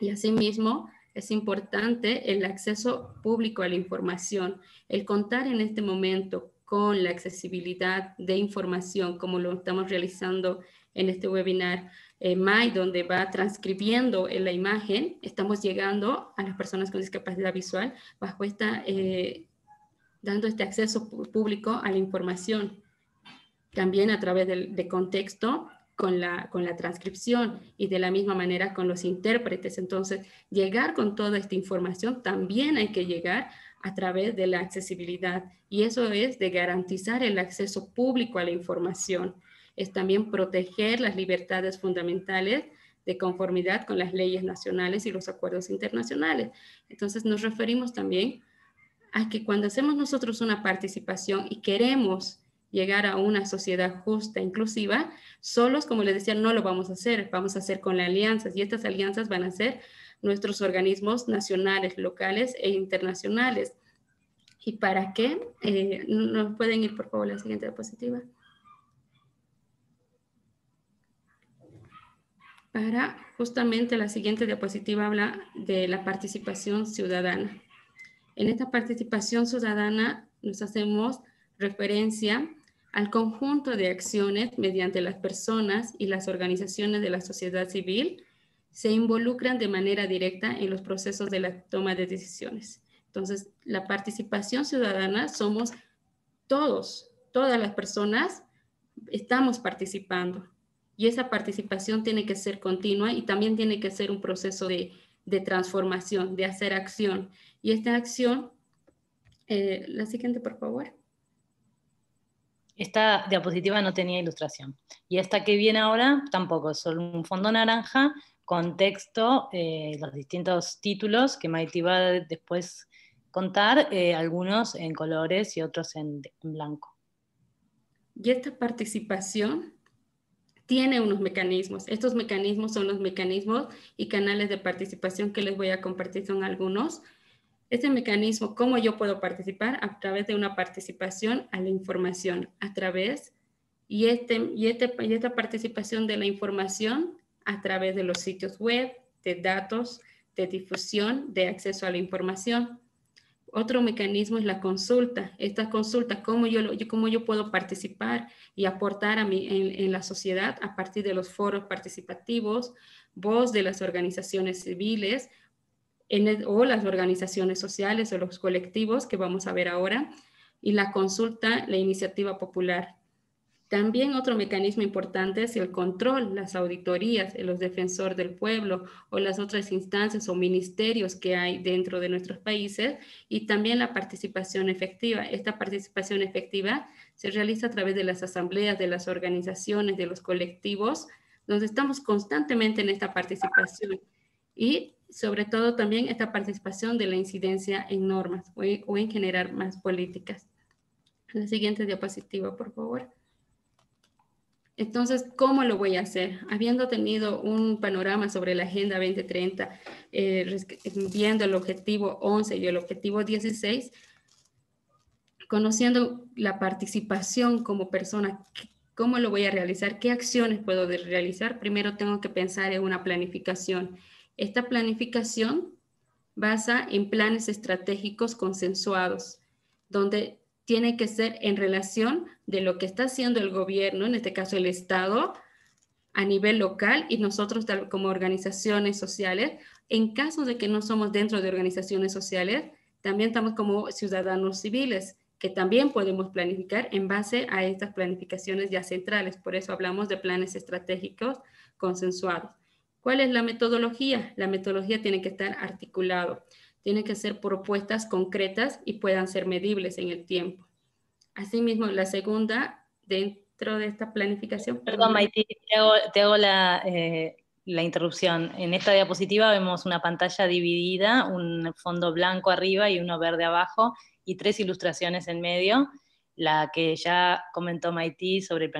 Y asimismo, es importante el acceso público a la información, el contar en este momento con la accesibilidad de información, como lo estamos realizando en este webinar May, donde va transcribiendo en la imagen. Estamos llegando a las personas con discapacidad visual bajo dando este acceso público a la información. También a través de contexto, con la transcripción y de la misma manera con los intérpretes. Entonces, llegar con toda esta información también hay que llegar a través de la accesibilidad, y eso es de garantizar el acceso público a la información. Es también proteger las libertades fundamentales de conformidad con las leyes nacionales y los acuerdos internacionales. Entonces, nos referimos también a que cuando hacemos nosotros una participación y queremos llegar a una sociedad justa, inclusiva, solos, como les decía, no lo vamos a hacer con alianzas, y estas alianzas van a ser nuestros organismos nacionales, locales e internacionales. ¿Y para qué? ¿Nos pueden ir, por favor, a la siguiente diapositiva? Para justamente la siguiente diapositiva habla de la participación ciudadana. En esta participación ciudadana nos hacemos referencia al conjunto de acciones mediante las personas y las organizaciones de la sociedad civil se involucran de manera directa en los procesos de la toma de decisiones. Entonces, la participación ciudadana somos todas las personas estamos participando. Y esa participación tiene que ser continua y también tiene que ser un proceso de transformación, de hacer acción. Y esta acción, la siguiente, por favor. Esta diapositiva no tenía ilustración. Y esta que viene ahora tampoco, es solo un fondo naranja con texto, los distintos títulos que Maití va a después contar, algunos en colores y otros en blanco. Y esta participación tiene unos mecanismos. Estos mecanismos son los mecanismos y canales de participación que les voy a compartir, son algunos. Este mecanismo, ¿cómo yo puedo participar? A través de una participación a la información, a través, y esta participación de la información a través de los sitios web, de datos, de difusión, de acceso a la información. Otro mecanismo es la consulta. Esta consulta, ¿cómo yo puedo participar y aportar en la sociedad a partir de los foros participativos, voz de las organizaciones civiles o las organizaciones sociales o los colectivos que vamos a ver ahora, y la consulta, la iniciativa popular. También otro mecanismo importante es el control, las auditorías, los defensores del pueblo o las otras instancias o ministerios que hay dentro de nuestros países, y también la participación efectiva. Esta participación efectiva se realiza a través de las asambleas, de las organizaciones, de los colectivos, donde estamos constantemente en esta participación, y sobre todo también esta participación de la incidencia en normas o en generar más políticas. La siguiente diapositiva, por favor. Entonces, ¿cómo lo voy a hacer? Habiendo tenido un panorama sobre la Agenda 2030, viendo el objetivo 11 y el objetivo 16, conociendo la participación como persona, ¿cómo lo voy a realizar? ¿Qué acciones puedo realizar? Primero tengo que pensar en una planificación. Esta planificación basa en planes estratégicos consensuados, donde tiene que ser en relación de lo que está haciendo el gobierno, en este caso el Estado, a nivel local, y nosotros como organizaciones sociales. En caso de que no somos dentro de organizaciones sociales, también estamos como ciudadanos civiles, que también podemos planificar en base a estas planificaciones ya centrales. Por eso hablamos de planes estratégicos consensuados. ¿Cuál es la metodología? La metodología tiene que estar articulado. Tienen que ser propuestas concretas y puedan ser medibles en el tiempo. Asimismo, la segunda, dentro de esta planificación... Perdón, Maití, te hago la interrupción. En esta diapositiva vemos una pantalla dividida, un fondo blanco arriba y uno verde abajo, y 3 ilustraciones en medio. La que ya comentó Maití sobre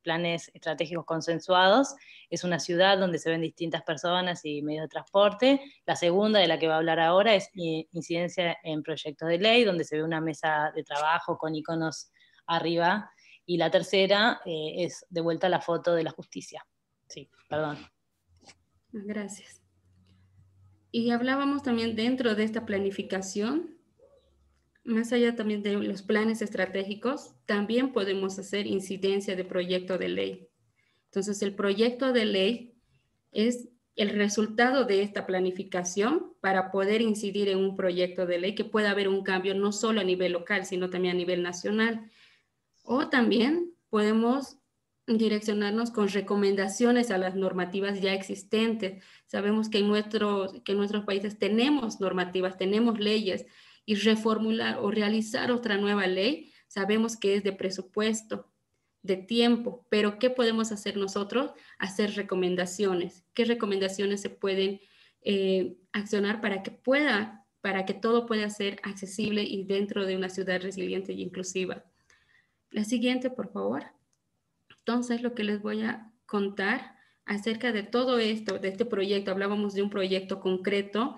planes estratégicos consensuados, es una ciudad donde se ven distintas personas y medios de transporte. La segunda, de la que va a hablar ahora, es incidencia en proyectos de ley, donde se ve una mesa de trabajo con iconos arriba. Y la tercera es de vuelta la foto de la justicia. Sí, perdón. Gracias. Y hablábamos también dentro de esta planificación, más allá también de los planes estratégicos, también podemos hacer incidencia de proyecto de ley. Entonces, el proyecto de ley es el resultado de esta planificación para poder incidir en un proyecto de ley que pueda haber un cambio no solo a nivel local, sino también a nivel nacional. O también podemos direccionarnos con recomendaciones a las normativas ya existentes. Sabemos que en nuestros países tenemos normativas, tenemos leyes, y reformular o realizar otra nueva ley, sabemos que es de presupuesto, de tiempo, pero ¿qué podemos hacer nosotros? Hacer recomendaciones. ¿Qué recomendaciones se pueden accionar para que todo pueda ser accesible y dentro de una ciudad resiliente e inclusiva? La siguiente, por favor. Entonces, lo que les voy a contar acerca de todo esto, de este proyecto, hablábamos de un proyecto concreto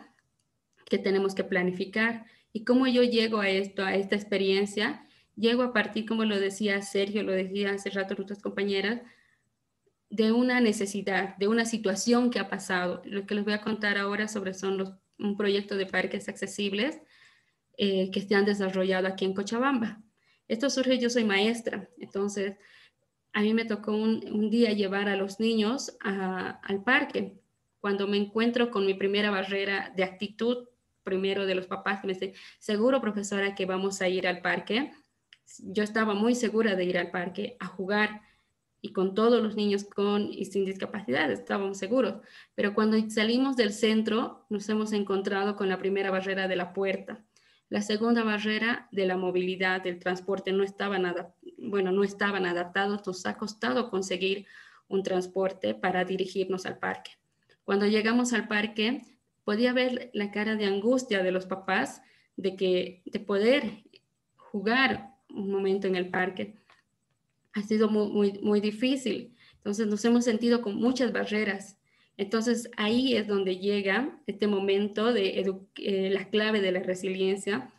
que tenemos que planificar. Y cómo yo llego a esto, a esta experiencia, llego a partir, como lo decía Sergio, lo decía hace rato nuestras compañeras, de una necesidad, de una situación que ha pasado. Lo que les voy a contar ahora sobre son un proyecto de parques accesibles que se han desarrollado aquí en Cochabamba. Esto surge, yo soy maestra, entonces a mí me tocó un día llevar a los niños al parque. Cuando me encuentro con mi primera barrera de actitud, primero de los papás que me dicen, seguro profesora que vamos a ir al parque. Yo estaba muy segura de ir al parque a jugar y con todos los niños con y sin discapacidad, estábamos seguros. Pero cuando salimos del centro, nos hemos encontrado con la primera barrera de la puerta. La segunda barrera de la movilidad, del transporte, no estaban adaptados, nos ha costado conseguir un transporte para dirigirnos al parque. Cuando llegamos al parque, podía ver la cara de angustia de los papás de poder jugar un momento en el parque. Ha sido muy difícil. Entonces nos hemos sentido con muchas barreras. Entonces ahí es donde llega este momento de la clave de la resiliencia,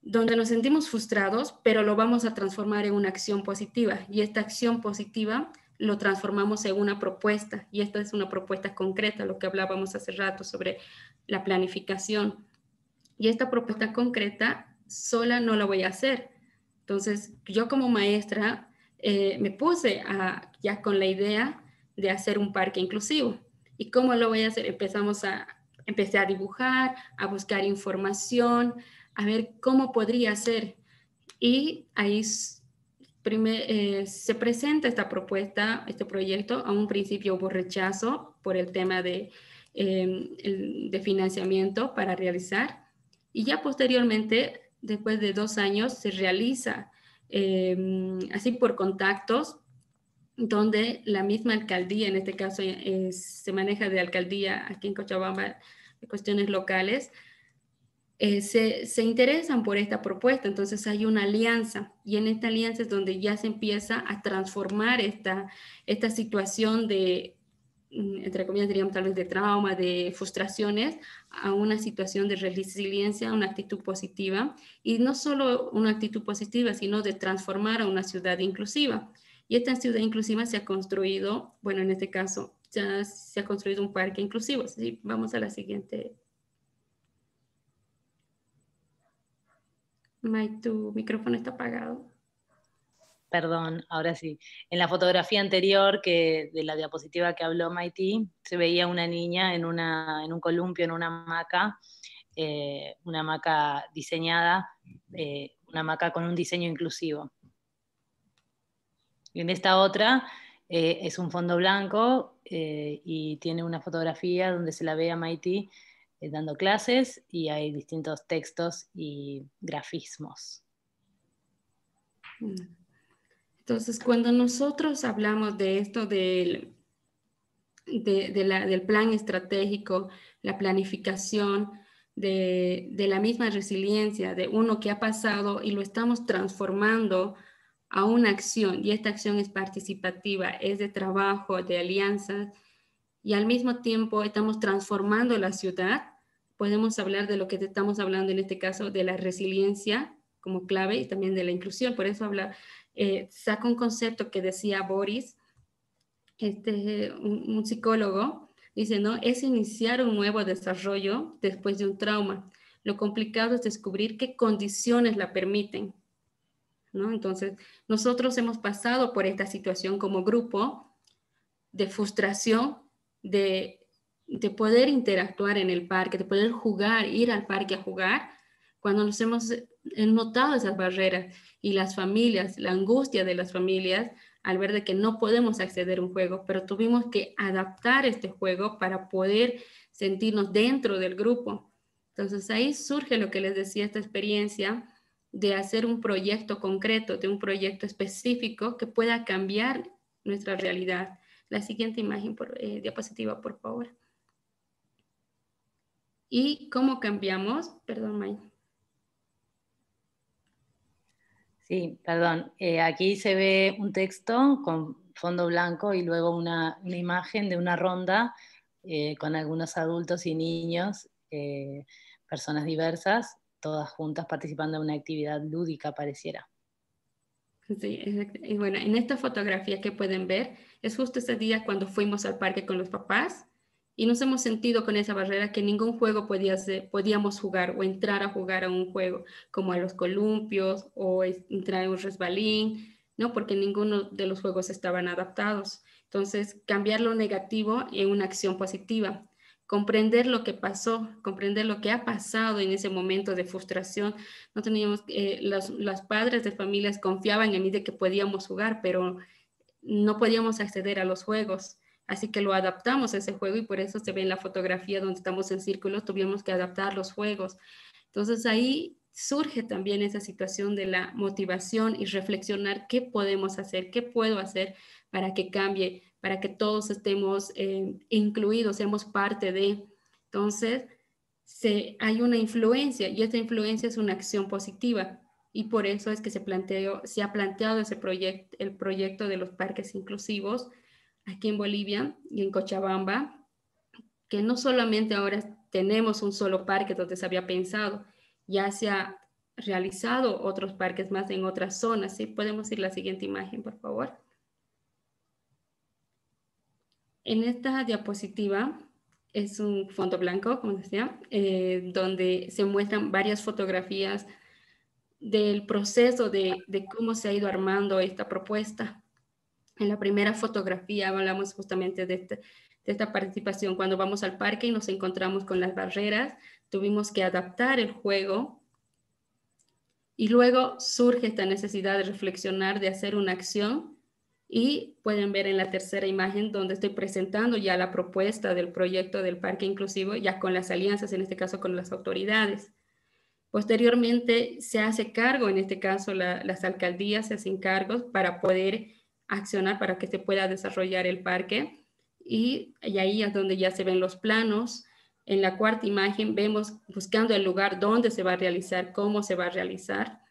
donde nos sentimos frustrados, pero lo vamos a transformar en una acción positiva. Y esta acción positiva lo transformamos en una propuesta. Y esta es una propuesta concreta, lo que hablábamos hace rato sobre la planificación. Y esta propuesta concreta sola no la voy a hacer. Entonces, yo como maestra me puse ya con la idea de hacer un parque inclusivo. ¿Y cómo lo voy a hacer? Empecé a dibujar, a buscar información, a ver cómo podría ser. Y ahí se presenta esta propuesta, este proyecto. A un principio hubo rechazo por el tema de financiamiento para realizar. Y ya posteriormente, después de 2 años, se realiza así por contactos, donde la misma alcaldía, en este caso se maneja de alcaldía aquí en Cochabamba, de cuestiones locales, se interesan por esta propuesta. Entonces hay una alianza, y en esta alianza es donde ya se empieza a transformar esta situación de, entre comillas diríamos tal vez de trauma, de frustraciones, a una situación de resiliencia, una actitud positiva, y no solo una actitud positiva, sino de transformar a una ciudad inclusiva. Y esta ciudad inclusiva se ha construido, bueno, en este caso ya se ha construido un parque inclusivo. ¿Sí? Vamos a la siguiente. Mike, tu micrófono está apagado. Perdón, ahora sí. En la fotografía anterior de la diapositiva que habló Maití, se veía una niña en un columpio, en una hamaca diseñada, una hamaca con un diseño inclusivo. Y en esta otra es un fondo blanco y tiene una fotografía donde se la ve a Maití dando clases, y hay distintos textos y grafismos. Entonces, cuando nosotros hablamos de esto del plan estratégico, la planificación, de la misma resiliencia, de uno que ha pasado y lo estamos transformando a una acción, y esta acción es participativa, es de trabajo, de alianzas, y al mismo tiempo estamos transformando la ciudad, podemos hablar de lo que estamos hablando en este caso, de la resiliencia como clave, y también de la inclusión. Por eso saca un concepto que decía Boris, un psicólogo, dice, ¿no? Es iniciar un nuevo desarrollo después de un trauma. Lo complicado es descubrir qué condiciones la permiten, ¿no? Entonces, nosotros hemos pasado por esta situación como grupo de frustración, de poder interactuar en el parque, de poder jugar, ir al parque a jugar, cuando nos hemos notado esas barreras, y las familias, la angustia de las familias al ver de que no podemos acceder a un juego, pero tuvimos que adaptar este juego para poder sentirnos dentro del grupo. Entonces ahí surge lo que les decía, esta experiencia de hacer un proyecto concreto, de un proyecto específico que pueda cambiar nuestra realidad. La siguiente imagen, diapositiva, por favor. ¿Y cómo cambiamos? Perdón, May. Sí, perdón. Aquí se ve un texto con fondo blanco y luego una imagen de una ronda con algunos adultos y niños, personas diversas, todas juntas participando en una actividad lúdica, pareciera. Sí, exacto. Y bueno, en esta fotografía que pueden ver, es justo ese día cuando fuimos al parque con los papás y nos hemos sentido con esa barrera que ningún juego podíamos jugar o entrar a jugar a un juego, como a los columpios o entrar a un resbalín, ¿no? Porque ninguno de los juegos estaban adaptados. Entonces, cambiar lo negativo en una acción positiva. Comprender lo que pasó, comprender lo que ha pasado en ese momento de frustración. No teníamos, los padres de familias confiaban en mí de que podíamos jugar, pero no podíamos acceder a los juegos. Así que lo adaptamos a ese juego y por eso se ve en la fotografía donde estamos en círculos, tuvimos que adaptar los juegos. Entonces ahí surge también esa situación de la motivación y reflexionar qué podemos hacer, qué puedo hacer para que cambie, para que todos estemos incluidos, seamos parte de. Entonces, hay una influencia y esta influencia es una acción positiva y por eso es que se ha planteado el proyecto de los parques inclusivos aquí en Bolivia y en Cochabamba, que no solamente ahora tenemos un solo parque donde se había pensado, ya se ha realizado otros parques más en otras zonas. ¿Sí? Podemos ir a la siguiente imagen, por favor. En esta diapositiva es un fondo blanco, como decía, donde se muestran varias fotografías del proceso de cómo se ha ido armando esta propuesta. En la primera fotografía hablamos justamente de esta participación. Cuando vamos al parque y nos encontramos con las barreras, tuvimos que adaptar el juego y luego surge esta necesidad de reflexionar, de hacer una acción. Y pueden ver en la tercera imagen donde estoy presentando ya la propuesta del proyecto del parque inclusivo, ya con las alianzas, en este caso con las autoridades. Posteriormente se hace cargo, en este caso las alcaldías se hacen cargos para poder accionar, para que se pueda desarrollar el parque. Y ahí es donde ya se ven los planos. En la cuarta imagen vemos buscando el lugar donde se va a realizar, cómo se va a realizar.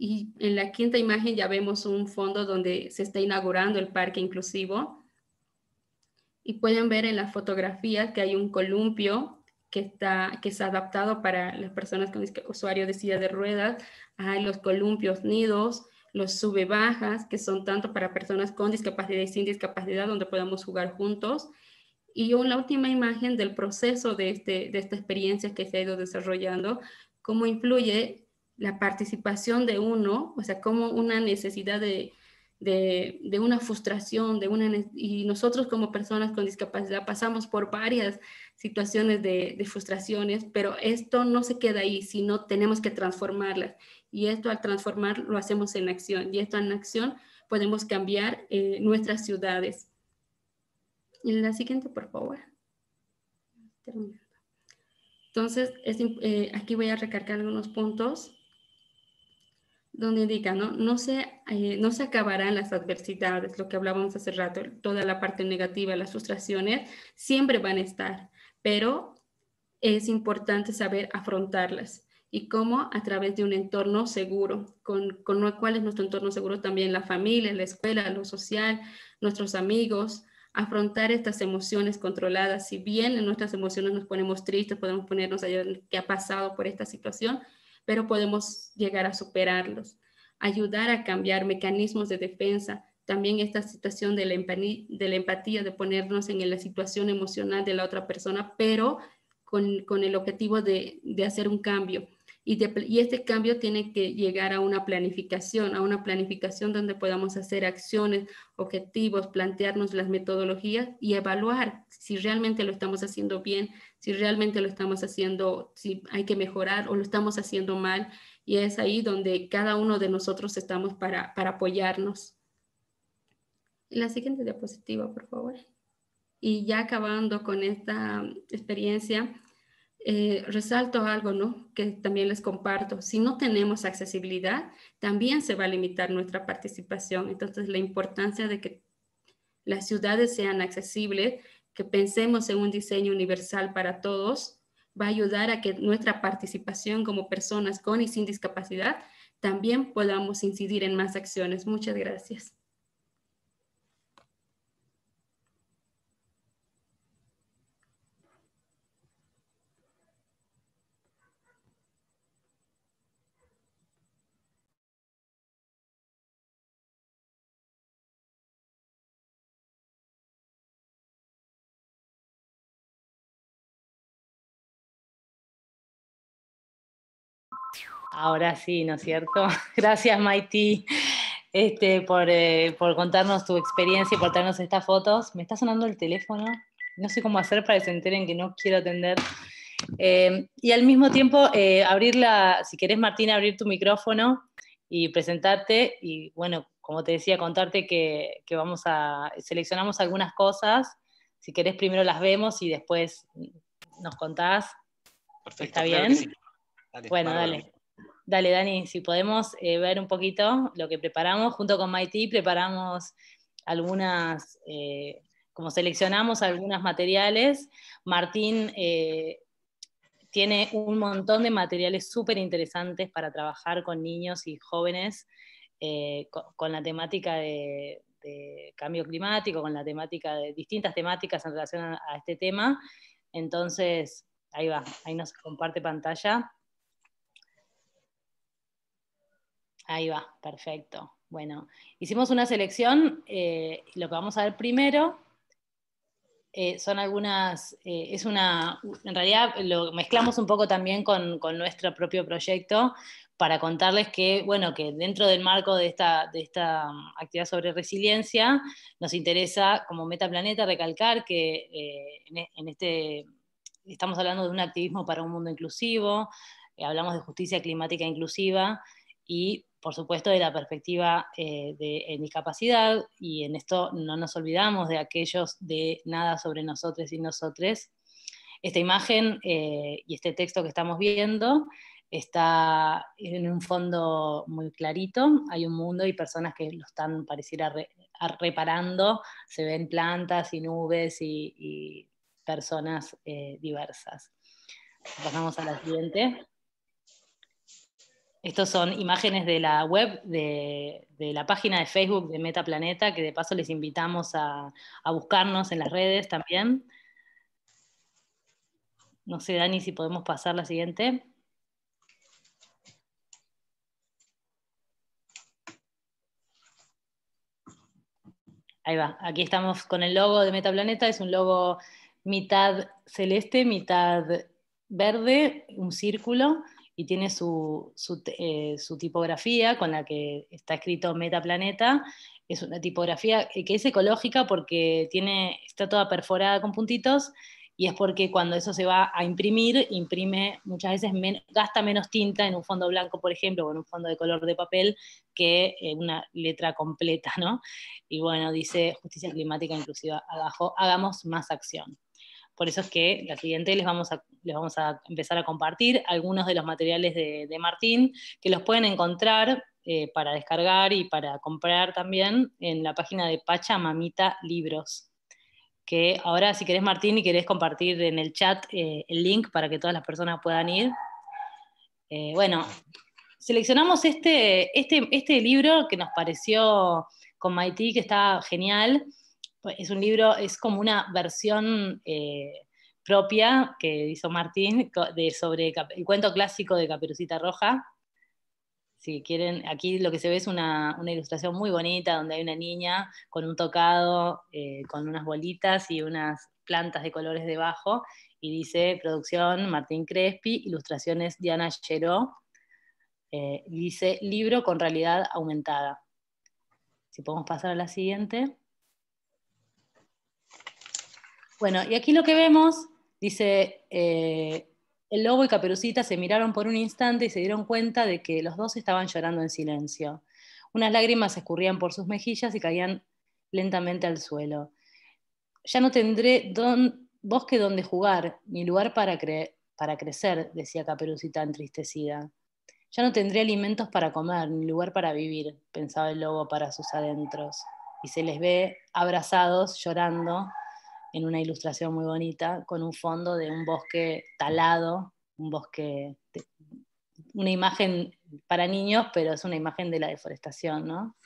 Y en la quinta imagen ya vemos un fondo donde se está inaugurando el parque inclusivo. Y pueden ver en la fotografía que hay un columpio que es adaptado para las personas con usuario de silla de ruedas. Hay los columpios nidos, los sube-bajas, que son tanto para personas con discapacidad y sin discapacidad, donde podamos jugar juntos. Y la última imagen del proceso de esta experiencia que se ha ido desarrollando, cómo influye la participación de uno, o sea, como una necesidad de una frustración, y nosotros como personas con discapacidad pasamos por varias situaciones de frustraciones, pero esto no se queda ahí, sino tenemos que transformarlas. Y esto al transformar lo hacemos en acción, y esto en acción podemos cambiar nuestras ciudades. Y la siguiente, por favor. Terminando. Entonces, aquí voy a recargar algunos puntos donde indica, ¿no? No se acabarán las adversidades, lo que hablábamos hace rato, toda la parte negativa, las frustraciones, siempre van a estar, pero es importante saber afrontarlas. ¿Y cómo? A través de un entorno seguro. ¿Con lo cual es nuestro entorno seguro? También la familia, la escuela, lo social, nuestros amigos. Afrontar estas emociones controladas. Si bien en nuestras emociones nos ponemos tristes, podemos ponernos a ver qué ha pasado por esta situación, pero podemos llegar a superarlos. Ayudar a cambiar mecanismos de defensa. También esta situación de la empatía, de ponernos en la situación emocional de la otra persona, pero con el objetivo de hacer un cambio. Y este cambio tiene que llegar a una planificación donde podamos hacer acciones, objetivos, plantearnos las metodologías y evaluar si realmente lo estamos haciendo bien, si realmente lo estamos haciendo, si hay que mejorar o lo estamos haciendo mal. Y es ahí donde cada uno de nosotros estamos para apoyarnos. Y la siguiente diapositiva, por favor. Y ya acabando con esta experiencia, resalto algo, ¿no? Que también les comparto. Si no tenemos accesibilidad, también se va a limitar nuestra participación. Entonces, la importancia de que las ciudades sean accesibles, que pensemos en un diseño universal para todos, va a ayudar a que nuestra participación como personas con y sin discapacidad también podamos incidir en más acciones. Muchas gracias. Ahora sí, ¿no es cierto? Gracias, Maití, por contarnos tu experiencia y por traernos estas fotos. Me está sonando el teléfono, no sé cómo hacer para que se enteren que no quiero atender. Y al mismo tiempo, si querés, Martín, abrir tu micrófono y presentarte, y bueno, como te decía, contarte que seleccionamos algunas cosas. Si querés, primero las vemos y después nos contás. Perfecto, ¿Está claro bien? que sí. Dale, Bueno, bárbaro. dale. Dale, Dani, si podemos ver un poquito lo que preparamos, junto con Maití preparamos algunas, como seleccionamos algunos materiales. Martín tiene un montón de materiales súper interesantes para trabajar con niños y jóvenes con la temática de cambio climático, con la temática de distintas temáticas en relación a este tema. Entonces, ahí va, ahí nos comparte pantalla. Ahí va, perfecto. Bueno, hicimos una selección, lo que vamos a ver primero son algunas, en realidad lo mezclamos un poco también con nuestro propio proyecto para contarles que, bueno, que dentro del marco de esta actividad sobre resiliencia, nos interesa como Metaplaneta recalcar que estamos hablando de un activismo para un mundo inclusivo, hablamos de justicia climática inclusiva y por supuesto de la perspectiva en discapacidad, y en esto no nos olvidamos de aquellos de Nada sobre nosotros y nosotres. Esta imagen y este texto que estamos viendo está en un fondo muy clarito, hay un mundo y personas que lo están, pareciera, reparando, se ven plantas y nubes y personas diversas. Pasamos a la siguiente. Estos son imágenes de la web, de la página de Facebook de Metaplaneta, que de paso les invitamos a buscarnos en las redes también. No sé, Dani, si podemos pasar la siguiente. Ahí va, aquí estamos con el logo de Metaplaneta, es un logo mitad celeste, mitad verde, un círculo, y tiene su tipografía con la que está escrito Metaplaneta. Es una tipografía que es ecológica porque está toda perforada con puntitos, y es porque cuando eso se va a imprimir, imprime muchas veces, gasta menos tinta en un fondo blanco, por ejemplo, o en un fondo de color de papel, que una letra completa, ¿no? Y bueno, dice justicia climática inclusiva, abajo, hagamos más acción. Por eso es que la siguiente les vamos a empezar a compartir algunos de los materiales de Martín, que los pueden encontrar para descargar y para comprar también en la página de Pachamamita Libros. Que ahora, si querés, Martín, y querés compartir en el chat el link para que todas las personas puedan ir. Bueno, seleccionamos este libro que nos pareció con Maití, que está genial. Es un libro, es como una versión propia que hizo Martín sobre el cuento clásico de Caperucita Roja. Si quieren, aquí lo que se ve es una ilustración muy bonita donde hay una niña con un tocado, con unas bolitas y unas plantas de colores debajo, y dice producción Martín Crespi, ilustraciones Diana Geró, y dice libro con realidad aumentada. Si podemos pasar a la siguiente. Bueno, y aquí lo que vemos, dice, el lobo y Caperucita se miraron por un instante y se dieron cuenta de que los dos estaban llorando en silencio. Unas lágrimas escurrían por sus mejillas y caían lentamente al suelo. Ya no tendré bosque donde jugar, ni lugar para crecer, decía Caperucita entristecida. Ya no tendré alimentos para comer, ni lugar para vivir, pensaba el lobo para sus adentros. Y se les ve abrazados, llorando, en una ilustración muy bonita, con un fondo de un bosque talado, un bosque, una imagen para niños, pero es una imagen de la deforestación, ¿no?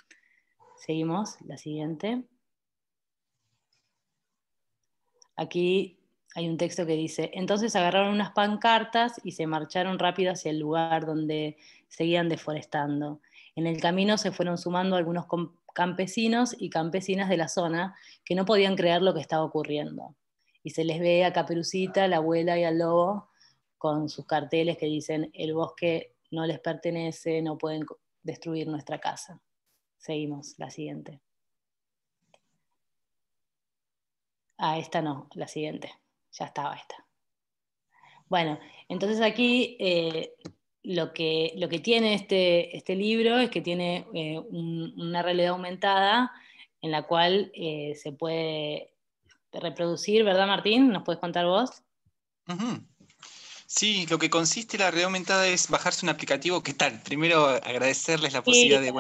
Seguimos, la siguiente. Aquí hay un texto que dice: entonces agarraron unas pancartas y se marcharon rápido hacia el lugar donde seguían deforestando. En el camino se fueron sumando algunos campesinos y campesinas de la zona que no podían creer lo que estaba ocurriendo. Y se les ve a Caperucita, a la abuela y al lobo con sus carteles que dicen: el bosque no les pertenece, no pueden destruir nuestra casa. Seguimos, la siguiente. Ah, esta no, la siguiente. Ya estaba esta. Bueno, entonces aquí lo que tiene este libro es que tiene una realidad aumentada en la cual se puede reproducir, ¿verdad, Martín? ¿Nos puedes contar vos? Uh-huh. Sí, lo que consiste la realidad aumentada es bajarse un aplicativo. ¿Qué tal? Primero agradecerles la posibilidad de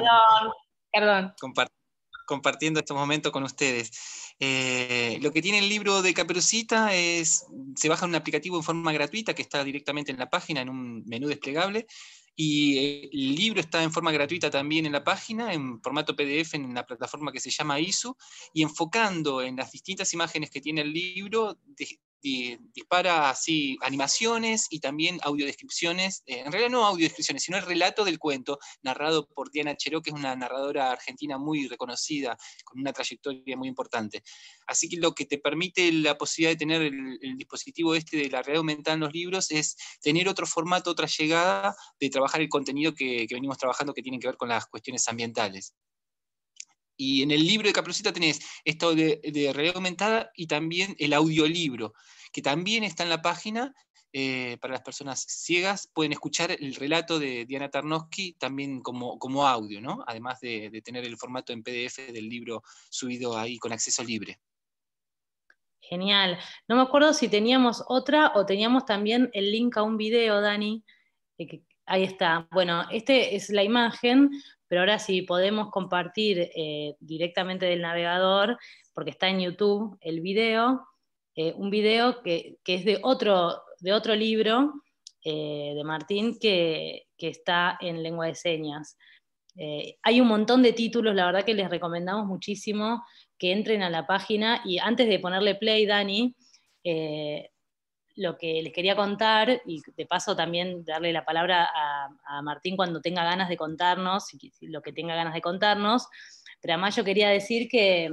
perdón. Compartiendo estos momentos con ustedes. Lo que tiene el libro de Caperucita es, se baja un aplicativo en forma gratuita que está directamente en la página, en un menú desplegable, y el libro está en forma gratuita también en la página, en formato PDF en la plataforma que se llama ISU, y enfocando en las distintas imágenes que tiene el libro, dispara así animaciones y también audiodescripciones, en realidad no audiodescripciones, sino el relato del cuento, narrado por Diana Cheró, que es una narradora argentina muy reconocida, con una trayectoria muy importante. Así que lo que te permite la posibilidad de tener el dispositivo este de la realidad aumentada en los libros es tener otro formato, otra llegada de trabajar el contenido que venimos trabajando que tiene que ver con las cuestiones ambientales. Y en el libro de Caperucita tenés esto de realidad aumentada y también el audiolibro, que también está en la página. Para las personas ciegas pueden escuchar el relato de Diana Tarnowski también como audio, ¿no? Además de tener el formato en PDF del libro subido ahí con acceso libre. Genial. No me acuerdo si teníamos otra o teníamos también el link a un video, Dani. Ahí está. Bueno, este es la imagen, pero ahora sí podemos compartir directamente del navegador, porque está en YouTube el video, un video que es de otro libro de Martín que está en lengua de señas. Hay un montón de títulos, la verdad que les recomendamos muchísimo que entren a la página, y antes de ponerle play, Dani, lo que les quería contar, y de paso también darle la palabra a Martín cuando tenga ganas de contarnos, lo que tenga ganas de contarnos, pero además yo quería decir que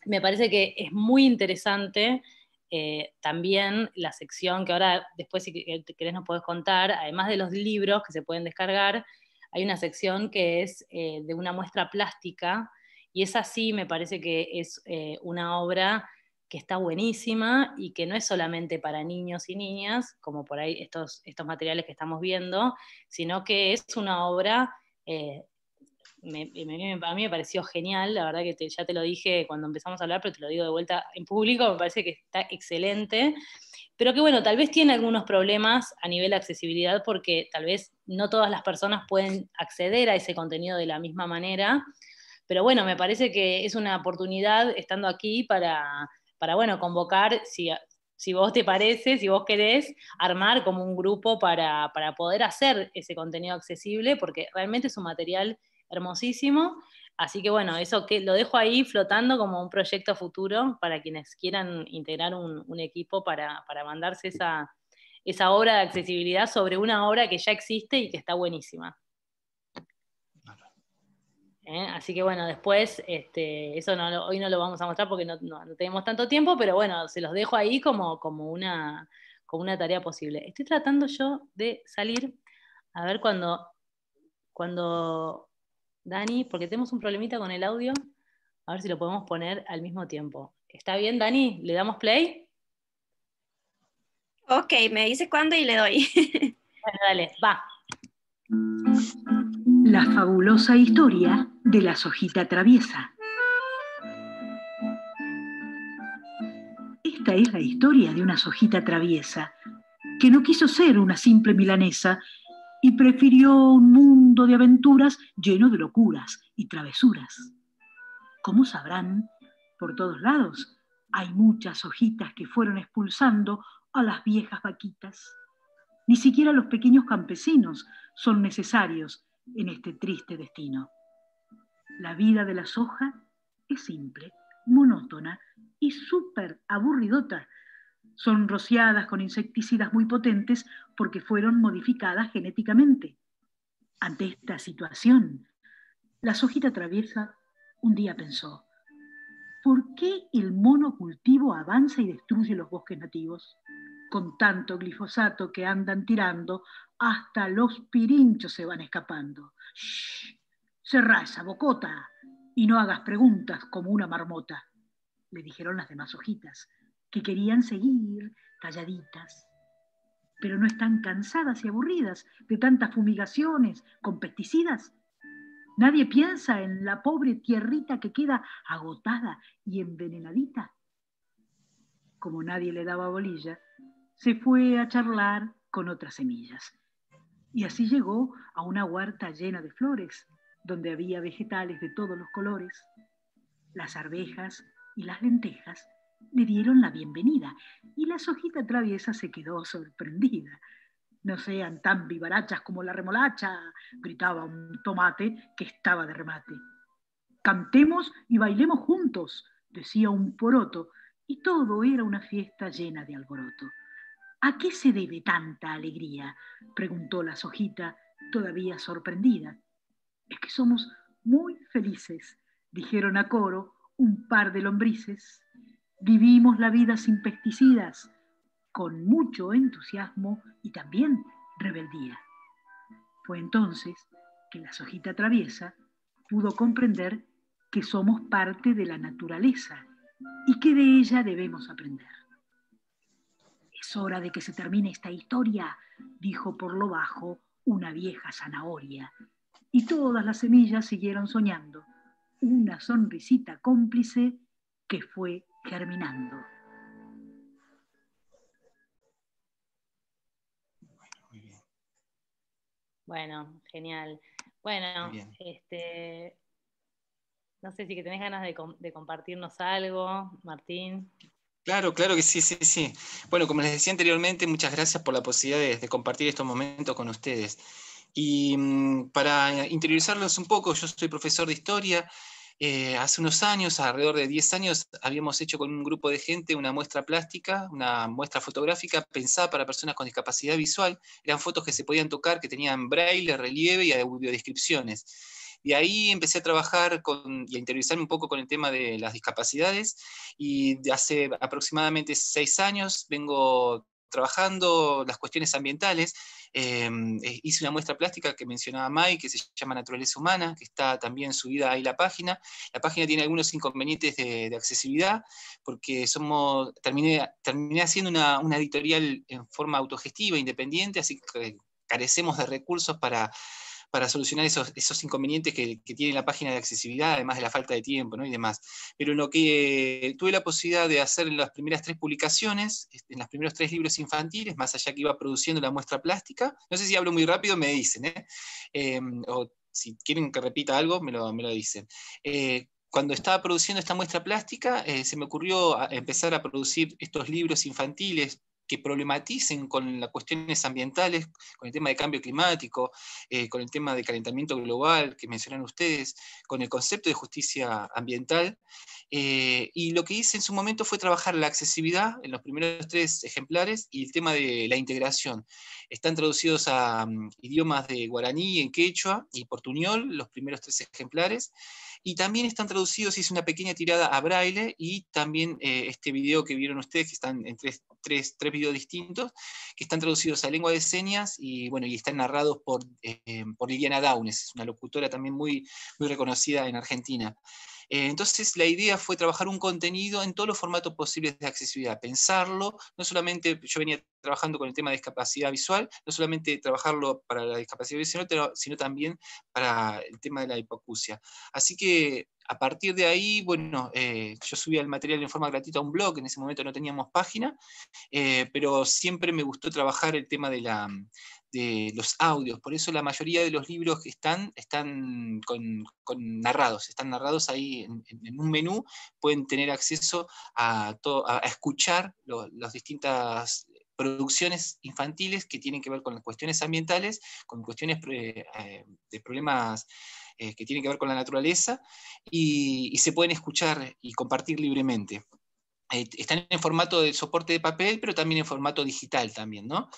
me parece que es muy interesante también la sección que ahora, después si querés nos podés contar, además de los libros que se pueden descargar, hay una sección que es de una muestra plástica, y esa sí me parece que es una obra que está buenísima y que no es solamente para niños y niñas, como por ahí estos materiales que estamos viendo, sino que es una obra, a mí me pareció genial, la verdad que ya te lo dije cuando empezamos a hablar, pero te lo digo de vuelta en público, me parece que está excelente, pero que bueno, tal vez tiene algunos problemas a nivel de accesibilidad, porque tal vez no todas las personas pueden acceder a ese contenido de la misma manera, pero bueno, me parece que es una oportunidad estando aquí para bueno, convocar, si vos te parece, si vos querés, armar como un grupo para poder hacer ese contenido accesible, porque realmente es un material hermosísimo. Así que bueno, eso que lo dejo ahí flotando como un proyecto futuro para quienes quieran integrar un equipo para mandarse esa obra de accesibilidad sobre una obra que ya existe y que está buenísima. Así que bueno, después, eso hoy no lo vamos a mostrar porque no tenemos tanto tiempo, pero bueno, se los dejo ahí como una tarea posible. Estoy tratando yo de salir, a ver cuando Dani, porque tenemos un problemita con el audio, a ver si lo podemos poner al mismo tiempo. ¿Está bien, Dani? ¿Le damos play? Ok, me dice cuándo y le doy. Bueno, dale, va. La fabulosa historia de la sojita traviesa. Esta es la historia de una sojita traviesa que no quiso ser una simple milanesa y prefirió un mundo de aventuras lleno de locuras y travesuras. Como sabrán, por todos lados Hay muchas hojitas que fueron expulsando a las viejas vaquitas. Ni siquiera los pequeños campesinos son necesarios en este triste destino. La vida de la soja es simple, monótona y súper aburridota. Son rociadas con insecticidas muy potentes porque fueron modificadas genéticamente. Ante esta situación, la sojita traviesa un día pensó: ¿por qué el monocultivo avanza y destruye los bosques nativos? Con tanto glifosato que andan tirando, hasta los pirinchos se van escapando. ¡Shh! Cerrá esa bocota y no hagas preguntas como una marmota, le dijeron las demás hojitas, que querían seguir calladitas. Pero no están cansadas y aburridas de tantas fumigaciones con pesticidas. Nadie piensa en la pobre tierrita que queda agotada y envenenadita. Como nadie le daba bolilla, se fue a charlar con otras semillas. Y así llegó a una huerta llena de flores, donde había vegetales de todos los colores. Las arvejas y las lentejas le dieron la bienvenida y la sojita traviesa se quedó sorprendida. No sean tan vivarachas como la remolacha, gritaba un tomate que estaba de remate. Cantemos y bailemos juntos, decía un poroto, y todo era una fiesta llena de alboroto. ¿A qué se debe tanta alegría?, preguntó la sojita, todavía sorprendida. Es que somos muy felices, dijeron a coro un par de lombrices. Vivimos la vida sin pesticidas, con mucho entusiasmo y también rebeldía. Fue entonces que la sojita traviesa pudo comprender que somos parte de la naturaleza y que de ella debemos aprender. Es hora de que se termine esta historia, dijo por lo bajo una vieja zanahoria, y todas las semillas siguieron soñando una sonrisita cómplice que fue germinando. Bueno, genial. Bueno, no sé si que tenés ganas de compartirnos algo, Martín. Claro, claro que sí, sí, sí. Bueno, como les decía anteriormente, muchas gracias por la posibilidad de compartir estos momentos con ustedes. Y para interiorizarlos un poco, yo soy profesor de historia. Hace unos años, alrededor de 10 años, habíamos hecho con un grupo de gente una muestra plástica, una muestra fotográfica pensada para personas con discapacidad visual. Eran fotos que se podían tocar, que tenían braille, relieve y audiodescripciones. Y ahí empecé a trabajar y a interiorizarme un poco con el tema de las discapacidades, y de hace aproximadamente 6 años vengo trabajando las cuestiones ambientales. Hice una muestra plástica que mencionaba Mai, que se llama Naturaleza Humana, que está también subida ahí la página. La página tiene algunos inconvenientes de accesibilidad, porque terminé haciendo una editorial en forma autogestiva, independiente, así que carecemos de recursos para solucionar esos inconvenientes que tiene la página de accesibilidad, además de la falta de tiempo, ¿no?, y demás. Pero lo que tuve la posibilidad de hacer en las primeras 3 publicaciones, en los primeros 3 libros infantiles, más allá que iba produciendo la muestra plástica, no sé si hablo muy rápido, me dicen, o si quieren que repita algo, me lo dicen. Cuando estaba produciendo esta muestra plástica, se me ocurrió empezar a producir estos libros infantiles que problematicen con las cuestiones ambientales, con el tema de cambio climático, con el tema de calentamiento global que mencionan ustedes, con el concepto de justicia ambiental. Y lo que hice en su momento fue trabajar la accesibilidad en los primeros 3 ejemplares y el tema de la integración. Están traducidos a idiomas de guaraní, en quechua y portuñol, los primeros 3 ejemplares. Y también están traducidos, hice una pequeña tirada a braille, y también este video que vieron ustedes, que están en tres videos distintos, que están traducidos a lengua de señas, y bueno, y están narrados por Liliana Daunes, es una locutora también muy, muy reconocida en Argentina. Entonces la idea fue trabajar un contenido en todos los formatos posibles de accesibilidad, pensarlo, no solamente, yo venía trabajando con el tema de discapacidad visual, no solamente trabajarlo para la discapacidad visual, sino también para el tema de la hipoacusia. Así que A partir de ahí, bueno, yo subía el material en forma gratuita a un blog, en ese momento no teníamos página, pero siempre me gustó trabajar el tema de los audios, por eso la mayoría de los libros que están narrados, están narrados ahí en un menú, pueden tener acceso a escuchar las distintas producciones infantiles que tienen que ver con las cuestiones ambientales, con cuestiones de problemas que tienen que ver con la naturaleza, y se pueden escuchar y compartir libremente. Están en formato de soporte de papel, pero también en formato digital también, ¿no?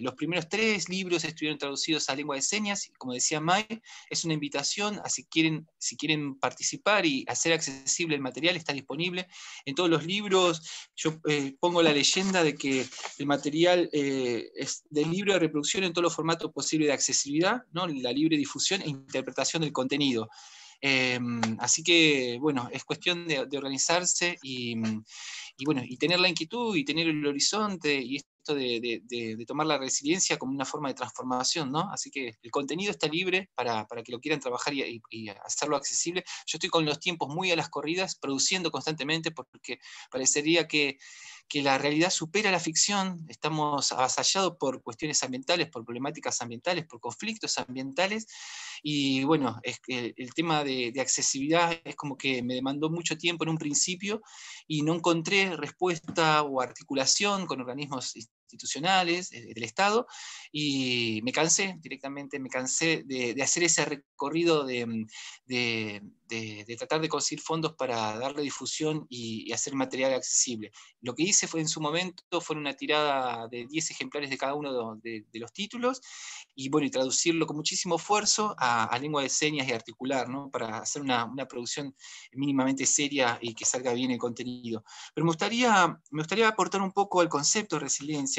Los primeros 3 libros estuvieron traducidos a lengua de señas, y como decía May, es una invitación a si quieren participar y hacer accesible el material, está disponible en todos los libros. Yo pongo la leyenda de que el material es del libro de reproducción en todos los formatos posibles de accesibilidad, ¿no? La libre difusión e interpretación del contenido. Así que, bueno, es cuestión de organizarse y tener la inquietud y tener el horizonte y esto de tomar la resiliencia como una forma de transformación, ¿no? Así que el contenido está libre para que lo quieran trabajar y hacerlo accesible. Yo estoy con los tiempos muy a las corridas, produciendo constantemente, porque parecería que la realidad supera la ficción, estamos avasallados por cuestiones ambientales, por problemáticas ambientales, por conflictos ambientales, y bueno, es que el tema de accesibilidad es como que me demandó mucho tiempo en un principio, y no encontré respuesta o articulación con organismos institucionales del Estado, y me cansé de hacer ese recorrido de tratar de conseguir fondos para darle difusión y hacer material accesible. Lo que hice fue en su momento, fue una tirada de 10 ejemplares de cada uno de los títulos, y bueno, y traducirlo con muchísimo esfuerzo a lengua de señas y articular, ¿no? Para hacer una producción mínimamente seria y que salga bien el contenido. Pero me gustaría aportar un poco al concepto de resiliencia.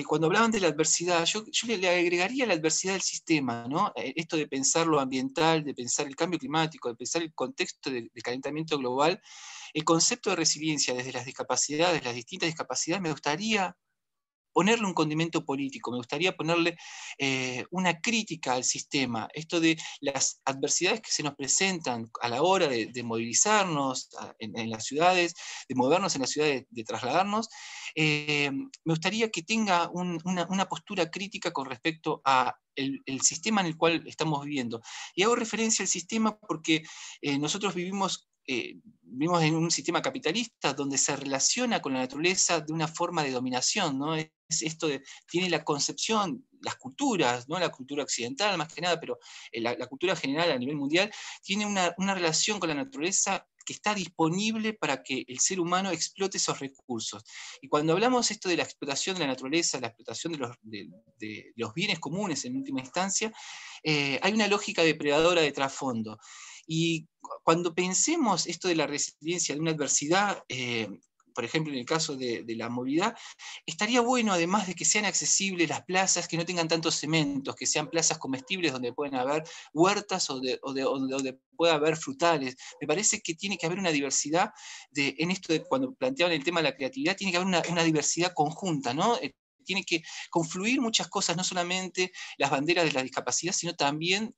Cuando hablaban de la adversidad, yo le agregaría la adversidad del sistema, ¿no? Esto de pensar lo ambiental, de pensar el cambio climático, de pensar el contexto de calentamiento global. El concepto de resiliencia desde las discapacidades, las distintas discapacidades, me gustaría ponerle un condimento político, me gustaría ponerle una crítica al sistema, esto de las adversidades que se nos presentan a la hora de movilizarnos en las ciudades, de movernos en las ciudades, de trasladarnos, me gustaría que tenga una postura crítica con respecto a el sistema en el cual estamos viviendo. Y hago referencia al sistema porque nosotros vivimos en un sistema capitalista donde se relaciona con la naturaleza de una forma de dominación, ¿no? Tiene la concepción, las culturas, ¿no? La cultura occidental más que nada, pero la cultura general a nivel mundial, tiene una relación con la naturaleza que está disponible para que el ser humano explote esos recursos. Y cuando hablamos esto de la explotación de la naturaleza, la explotación de los bienes comunes en última instancia, hay una lógica depredadora de trasfondo. Y cuando pensemos esto de la resiliencia de una adversidad, por ejemplo en el caso de la movilidad, estaría bueno, además de que sean accesibles las plazas, que no tengan tantos cementos, que sean plazas comestibles donde pueden haber huertas o donde pueda haber frutales. Me parece que tiene que haber una diversidad, en esto de cuando planteaban el tema de la creatividad, tiene que haber una diversidad conjunta, ¿no? Tiene que confluir muchas cosas, no solamente las banderas de la discapacidad, sino también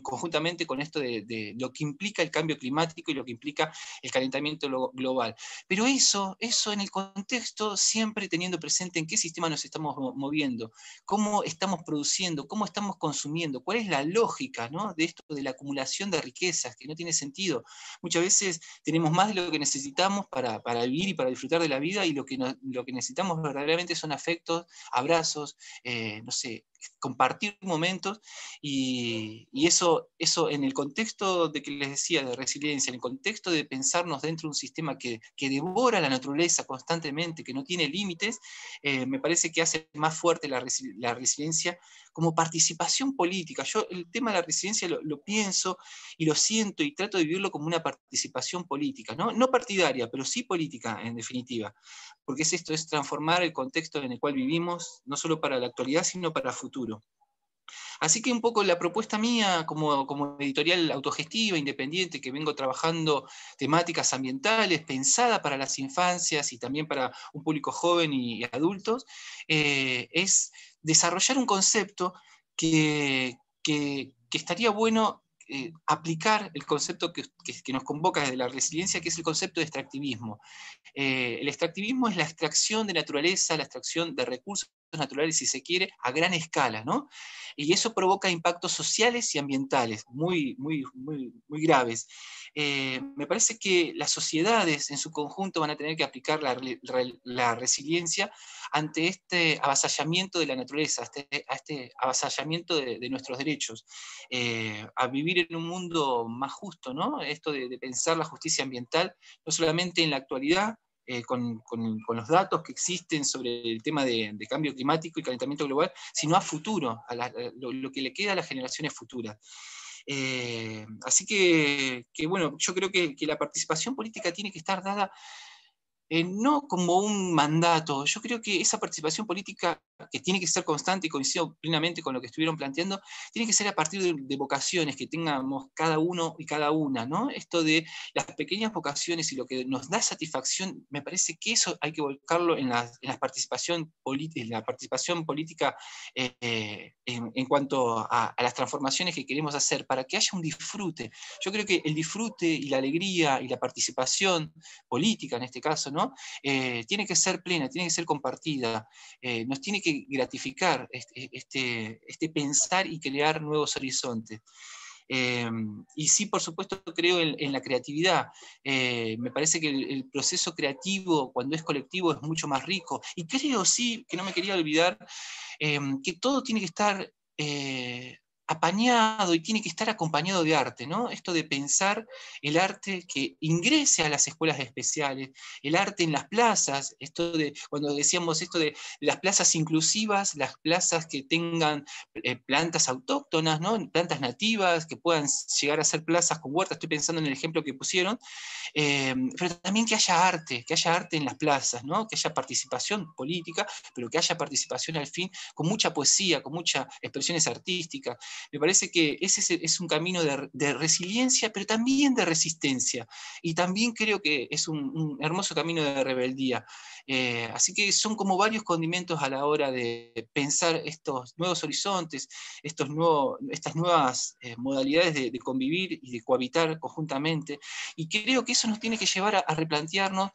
conjuntamente con esto de lo que implica el cambio climático y lo que implica el calentamiento global. Pero eso en el contexto siempre teniendo presente en qué sistema nos estamos moviendo, cómo estamos produciendo, cómo estamos consumiendo, cuál es la lógica, ¿no? De esto de la acumulación de riquezas, que no tiene sentido. Muchas veces tenemos más de lo que necesitamos para vivir y para disfrutar de la vida, y lo que necesitamos verdaderamente son afectos, abrazos, no sé, compartir momentos, y eso en el contexto de que les decía de resiliencia, en el contexto de pensarnos dentro de un sistema que devora la naturaleza constantemente, que no tiene límites, me parece que hace más fuerte la resiliencia como participación política. Yo el tema de la resiliencia lo pienso y lo siento y trato de vivirlo como una participación política, no partidaria, pero sí política en definitiva, porque es transformar el contexto en el cual vivimos, no solo para la actualidad, sino para el futuro. Así que un poco la propuesta mía como editorial autogestiva, independiente, que vengo trabajando temáticas ambientales, pensada para las infancias y también para un público joven y adultos, es desarrollar un concepto que estaría bueno aplicar el concepto que nos convoca desde la resiliencia, que es el concepto de extractivismo. El extractivismo es la extracción de naturaleza, la extracción de recursos naturales, si se quiere, a gran escala, ¿no? Y eso provoca impactos sociales y ambientales muy, muy, muy, muy graves. Me parece que las sociedades en su conjunto van a tener que aplicar la resiliencia ante este avasallamiento de la naturaleza, a este avasallamiento de nuestros derechos, a vivir en un mundo más justo, ¿no? Esto de pensar la justicia ambiental, no solamente en la actualidad, con los datos que existen sobre el tema de cambio climático y calentamiento global, sino a futuro, lo que le queda a las generaciones futuras. Así que, bueno, yo creo que la participación política tiene que estar dada no como un mandato. Yo creo que esa participación política, que tiene que ser constante, y coincido plenamente con lo que estuvieron planteando, tiene que ser a partir de vocaciones que tengamos cada uno y cada una, ¿no? Esto de las pequeñas vocaciones y lo que nos da satisfacción, me parece que eso hay que volcarlo en la participación política en cuanto a las transformaciones que queremos hacer, para que haya un disfrute. Yo creo que el disfrute y la alegría y la participación política, en este caso, ¿no? Tiene que ser plena, tiene que ser compartida, nos tiene que gratificar este pensar y crear nuevos horizontes. Y sí, por supuesto, creo en la creatividad. Me parece que el proceso creativo, cuando es colectivo, es mucho más rico. Y creo, sí, que no me quería olvidar, que todo tiene que estar apañado y tiene que estar acompañado de arte, ¿no? Esto de pensar el arte que ingrese a las escuelas especiales, el arte en las plazas, esto de, cuando decíamos esto de las plazas inclusivas, las plazas que tengan plantas autóctonas, ¿no? Plantas nativas, que puedan llegar a ser plazas con huertas, estoy pensando en el ejemplo que pusieron, pero también que haya arte en las plazas, ¿no? Que haya participación política, pero que haya participación al fin, con mucha poesía, con muchas expresiones artísticas. Me parece que ese es un camino de resiliencia, pero también de resistencia, y también creo que es un hermoso camino de rebeldía. Así que son como varios condimentos a la hora de pensar estos nuevos horizontes, estas nuevas modalidades de convivir y de cohabitar conjuntamente, y creo que eso nos tiene que llevar a replantearnos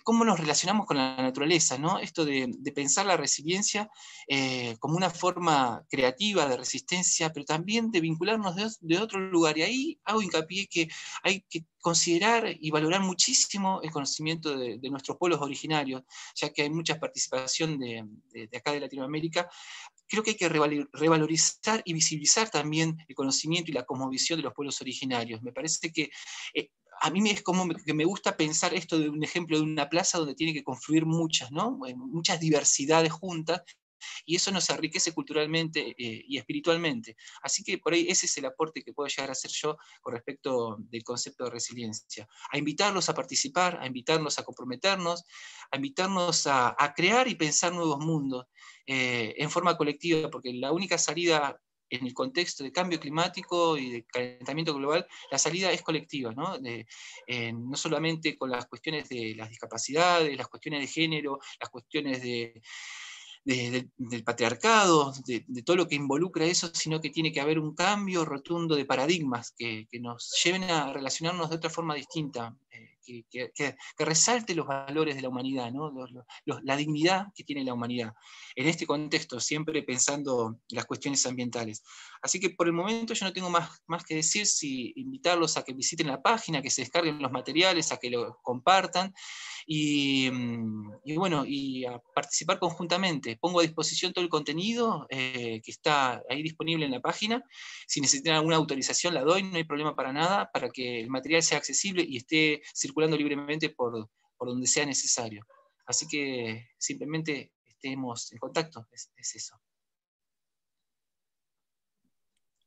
cómo nos relacionamos con la naturaleza, ¿no? Esto de pensar la resiliencia como una forma creativa de resistencia, pero también de vincularnos de otro lugar. Y ahí hago hincapié que hay que considerar y valorar muchísimo el conocimiento de nuestros pueblos originarios, ya que hay mucha participación de acá de Latinoamérica. Creo que hay que revalorizar y visibilizar también el conocimiento y la cosmovisión de los pueblos originarios. Me parece que a mí es como que me gusta pensar esto de un ejemplo de una plaza donde tiene que confluir muchas, ¿no? Muchas diversidades juntas, y eso nos enriquece culturalmente y espiritualmente. Así que por ahí ese es el aporte que puedo llegar a hacer yo con respecto del concepto de resiliencia. A invitarlos a participar, a invitarlos a comprometernos, a invitarnos a crear y pensar nuevos mundos en forma colectiva, porque la única salida en el contexto de cambio climático y de calentamiento global, la salida es colectiva, ¿no? No solamente con las cuestiones de las discapacidades, las cuestiones de género, las cuestiones del patriarcado, de todo lo que involucra eso, sino que tiene que haber un cambio rotundo de paradigmas que nos lleven a relacionarnos de otra forma distinta, que resalte los valores de la humanidad, ¿no? La dignidad que tiene la humanidad, en este contexto, siempre pensando las cuestiones ambientales. Así que por el momento yo no tengo más que decir, si invitarlos a que visiten la página, que se descarguen los materiales, a que lo compartan, y bueno, y a participar conjuntamente. Pongo a disposición todo el contenido que está ahí disponible en la página. Si necesitan alguna autorización la doy, no hay problema para nada, para que el material sea accesible y esté circulando libremente por donde sea necesario. Así que simplemente estemos en contacto, es eso.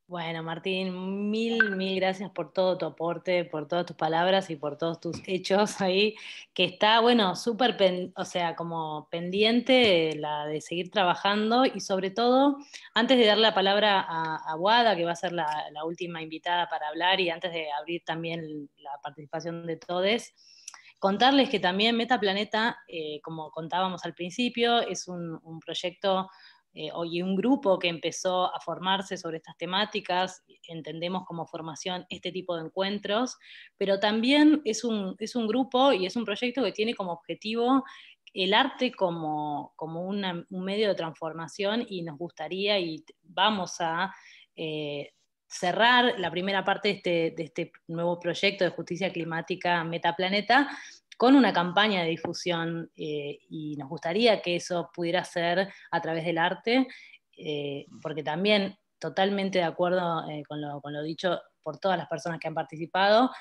Bueno, Martín, mil gracias por todo tu aporte, por todas tus palabras y por todos tus hechos ahí, que está, bueno, súper, o sea, como pendiente la de seguir trabajando, y sobre todo, antes de dar la palabra a Wada, que va a ser la última invitada para hablar, y antes de abrir también la participación de todos, contarles que también Metaplaneta, como contábamos al principio, es un proyecto y un grupo que empezó a formarse sobre estas temáticas, entendemos como formación este tipo de encuentros, pero también es un grupo y es un proyecto que tiene como objetivo el arte como un medio de transformación, y nos gustaría, y vamos a cerrar la primera parte de este nuevo proyecto de justicia climática Metaplaneta con una campaña de difusión, y nos gustaría que eso pudiera ser a través del arte, porque también totalmente de acuerdo con lo dicho por todas las personas que han participado.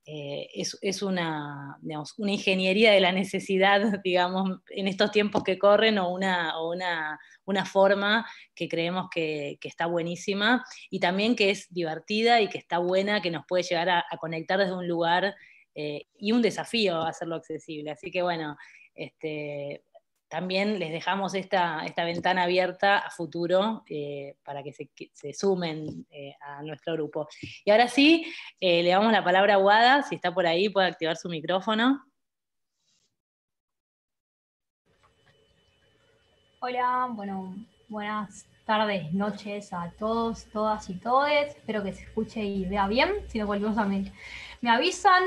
Es una, digamos, una ingeniería de la necesidad, digamos, en estos tiempos que corren, o una forma que creemos que está buenísima, y también que es divertida y que está buena, que nos puede llegar a conectar desde un lugar, y un desafío hacerlo accesible. Así que bueno, también les dejamos esta ventana abierta a futuro, para que se sumen a nuestro grupo. Y ahora sí, le damos la palabra a Wada, si está por ahí, puede activar su micrófono. Hola, bueno, buenas tardes, noches a todos, todas y todes. Espero que se escuche y vea bien. Si no, cualquier cosa me avisan.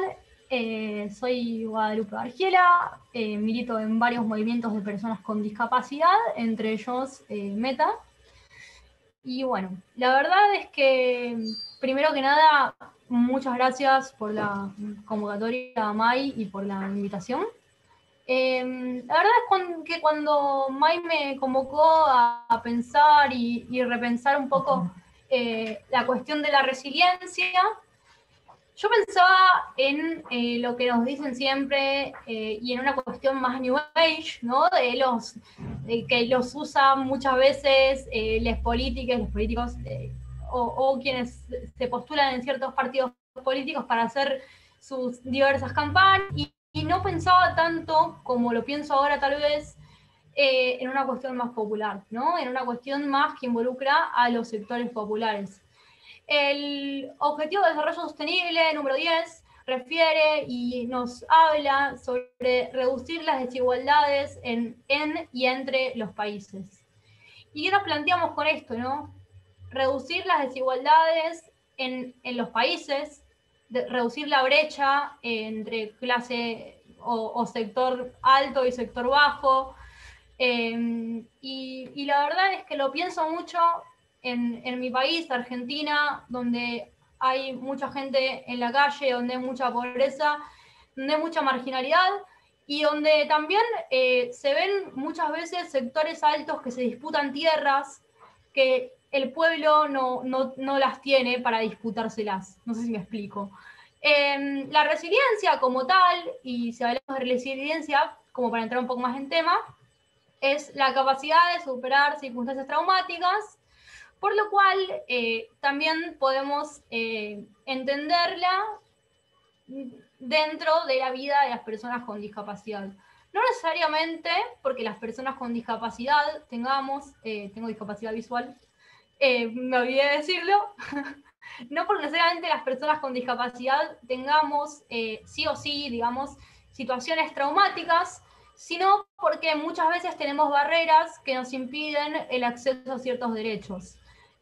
Soy Guadalupe Argiela, milito en varios movimientos de personas con discapacidad, entre ellos Meta. Y bueno, la verdad es que, primero que nada, muchas gracias por la convocatoria, May, y por la invitación. La verdad es que cuando May me convocó a pensar y repensar un poco la cuestión de la resiliencia, yo pensaba en lo que nos dicen siempre, y en una cuestión más New Age, ¿no? Que los usan muchas veces los políticos, o quienes se postulan en ciertos partidos políticos para hacer sus diversas campañas, y no pensaba tanto como lo pienso ahora tal vez, en una cuestión más popular, ¿no? En una cuestión más que involucra a los sectores populares. El Objetivo de Desarrollo Sostenible número 10 refiere y nos habla sobre reducir las desigualdades en y entre los países. ¿Y qué nos planteamos con esto, no? Reducir las desigualdades en los países, reducir la brecha entre clase o sector alto y sector bajo. Y la verdad es que lo pienso mucho en mi país, Argentina, donde hay mucha gente en la calle, donde hay mucha pobreza, donde hay mucha marginalidad, y donde también se ven muchas veces sectores altos que se disputan tierras, que el pueblo no las tiene para disputárselas. No sé si me explico. La resiliencia como tal, y si hablamos de resiliencia, como para entrar un poco más en tema, es la capacidad de superar circunstancias traumáticas, por lo cual también podemos entenderla dentro de la vida de las personas con discapacidad. No necesariamente porque las personas con discapacidad tengo discapacidad visual, me olvidé de decirlo, no porque necesariamente las personas con discapacidad tengamos sí o sí, digamos, situaciones traumáticas, sino porque muchas veces tenemos barreras que nos impiden el acceso a ciertos derechos.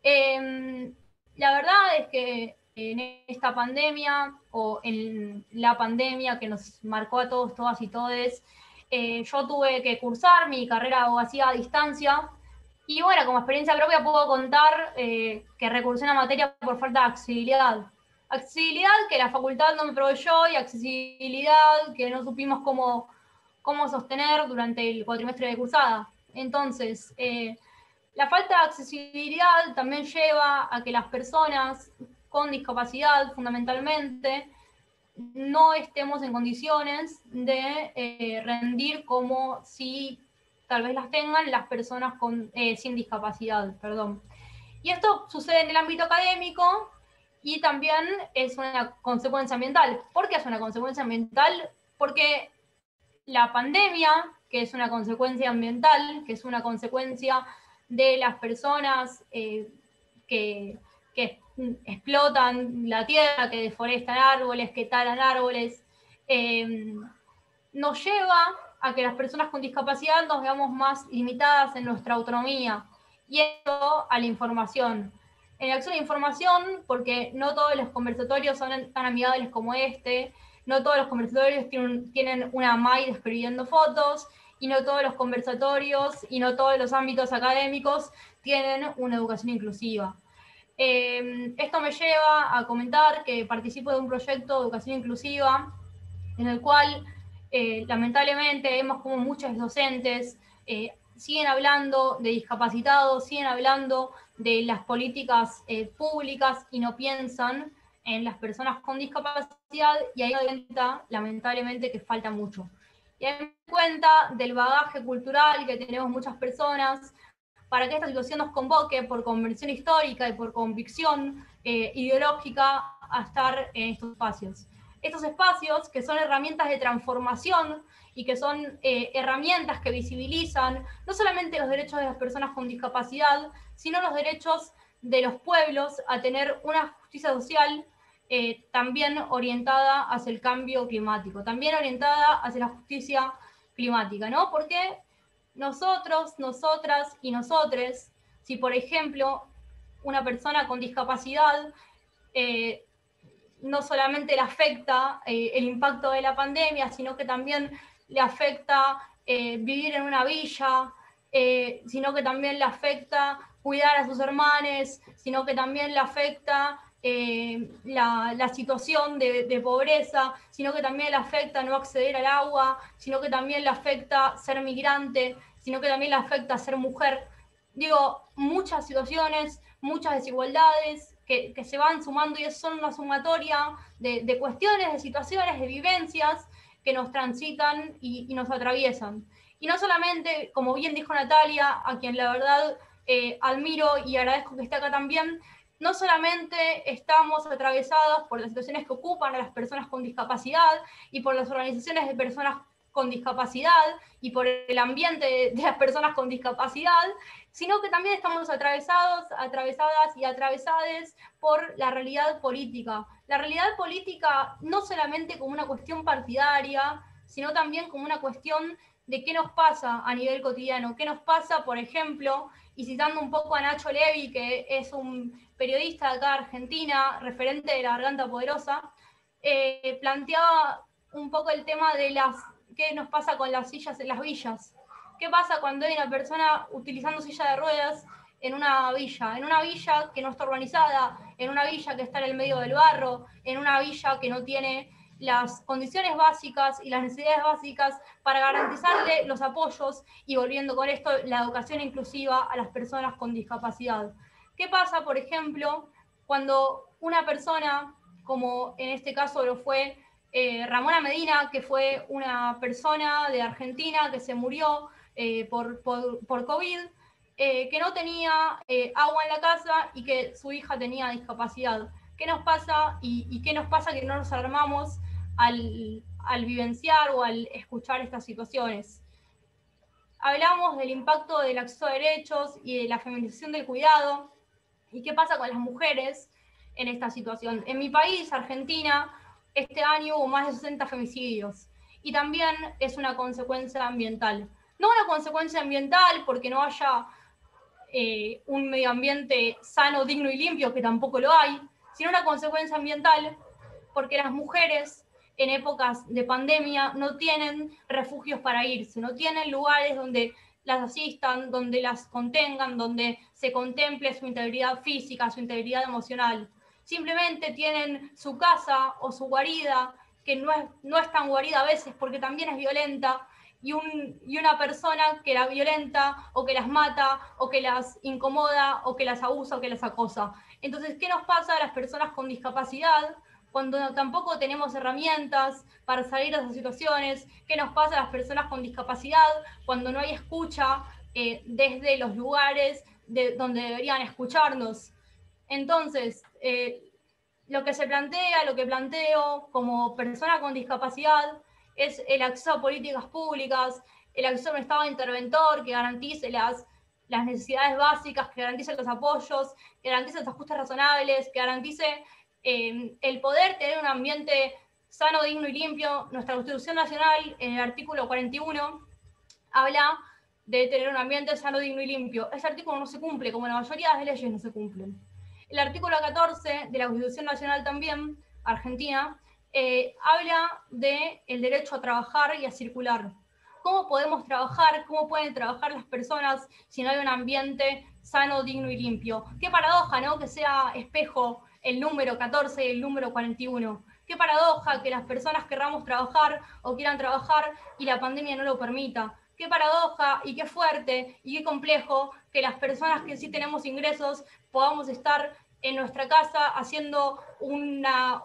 La verdad es que en esta pandemia, o en la pandemia que nos marcó a todos, todas y todes, yo tuve que cursar mi carrera de abogacía a distancia, y bueno, como experiencia propia puedo contar que recursé una materia por falta de accesibilidad. Accesibilidad que la facultad no me proveyó, y accesibilidad que no supimos cómo sostener durante el cuatrimestre de cursada. Entonces, la falta de accesibilidad también lleva a que las personas con discapacidad, fundamentalmente, no estemos en condiciones de rendir como si tal vez las tengan las personas sin discapacidad, perdón. Y esto sucede en el ámbito académico, y también es una consecuencia ambiental. ¿Por qué es una consecuencia ambiental? Porque la pandemia, que es una consecuencia ambiental, que es una consecuencia de las personas que explotan la tierra, que deforestan árboles, que talan árboles, nos lleva a que las personas con discapacidad nos veamos más limitadas en nuestra autonomía. y esto a la información. En el acceso a la información, porque no todos los conversatorios son tan amigables como este, no todos los conversatorios tienen una MAI describiendo fotos, y no todos los conversatorios y no todos los ámbitos académicos tienen una educación inclusiva. Esto me lleva a comentar que participo de un proyecto de educación inclusiva en el cual lamentablemente vemos como muchos docentes siguen hablando de discapacitados, siguen hablando de las políticas públicas y no piensan en las personas con discapacidad, y ahí me doy cuenta, lamentablemente, que falta mucho. Y ahí me doy cuenta del bagaje cultural que tenemos muchas personas para que esta situación nos convoque por convención histórica y por convicción ideológica a estar en estos espacios. Estos espacios que son herramientas de transformación y que son herramientas que visibilizan no solamente los derechos de las personas con discapacidad, sino los derechos de los pueblos a tener una justicia social también orientada hacia el cambio climático, también orientada hacia la justicia climática, ¿no? Porque nosotros, nosotras y nosotres, si por ejemplo una persona con discapacidad no solamente le afecta el impacto de la pandemia, sino que también le afecta vivir en una villa, sino que también le afecta cuidar a sus hermanos, sino que también le afecta la situación de pobreza, sino que también le afecta no acceder al agua, sino que también le afecta ser migrante, sino que también le afecta ser mujer. Digo, muchas situaciones, muchas desigualdades que se van sumando, y son una sumatoria de cuestiones, de situaciones, de vivencias que nos transitan y nos atraviesan. Y no solamente, como bien dijo Natalia, a quien la verdad admiro y agradezco que esté acá también, no solamente estamos atravesados por las situaciones que ocupan a las personas con discapacidad y por las organizaciones de personas con discapacidad y por el ambiente de las personas con discapacidad, sino que también estamos atravesados, atravesadas y atravesades por la realidad política. La realidad política no solamente como una cuestión partidaria, sino también como una cuestión de qué nos pasa a nivel cotidiano, qué nos pasa, por ejemplo, y citando un poco a Nacho Levi, que es un periodista de acá de Argentina, referente de La Garganta Poderosa, planteaba un poco el tema de qué nos pasa con las sillas en las villas. ¿Qué pasa cuando hay una persona utilizando silla de ruedas en una villa que no está urbanizada, en una villa que está en el medio del barro, en una villa que no tiene las condiciones básicas y las necesidades básicas para garantizarle los apoyos, y volviendo con esto, la educación inclusiva a las personas con discapacidad? ¿Qué pasa, por ejemplo, cuando una persona, como en este caso lo fue Ramona Medina, que fue una persona de Argentina que se murió por COVID, que no tenía agua en la casa y que su hija tenía discapacidad? ¿Qué nos pasa y qué nos pasa que no nos alarmamos al vivenciar o al escuchar estas situaciones? Hablamos del impacto del acceso a derechos y de la feminización del cuidado. ¿Y qué pasa con las mujeres en esta situación? En mi país, Argentina, este año hubo más de 60 femicidios, y también es una consecuencia ambiental. No una consecuencia ambiental porque no haya un medio ambiente sano, digno y limpio, que tampoco lo hay, sino una consecuencia ambiental porque las mujeres en épocas de pandemia no tienen refugios para irse, no tienen lugares donde las asistan, donde las contengan, donde se contemple su integridad física, su integridad emocional. Simplemente tienen su casa o su guarida, que no es tan guarida a veces porque también es violenta, y una persona que la violenta o que las mata o que las incomoda o que las abusa o que las acosa. Entonces, ¿qué nos pasa a las personas con discapacidad cuando tampoco tenemos herramientas para salir de esas situaciones? ¿Qué nos pasa a las personas con discapacidad cuando no hay escucha desde los lugares donde deberían escucharnos? Entonces, lo que se plantea, lo que planteo como persona con discapacidad, es el acceso a políticas públicas, el acceso a un Estado interventor que garantice las necesidades básicas, que garantice los apoyos, que garantice los ajustes razonables, que garantice el poder tener un ambiente sano, digno y limpio. Nuestra Constitución Nacional, en el artículo 41, habla de tener un ambiente sano, digno y limpio. Ese artículo no se cumple, como la mayoría de las leyes no se cumplen. El artículo 14 de la Constitución Nacional también, Argentina, habla del derecho a trabajar y a circular. ¿Cómo podemos trabajar? ¿Cómo pueden trabajar las personas si no hay un ambiente sano, digno y limpio? Qué paradoja, ¿no? Que sea espejo el número 14 y el número 41. Qué paradoja que las personas querramos trabajar o quieran trabajar y la pandemia no lo permita. Qué paradoja y qué fuerte y qué complejo que las personas que sí tenemos ingresos podamos estar en nuestra casa haciendo una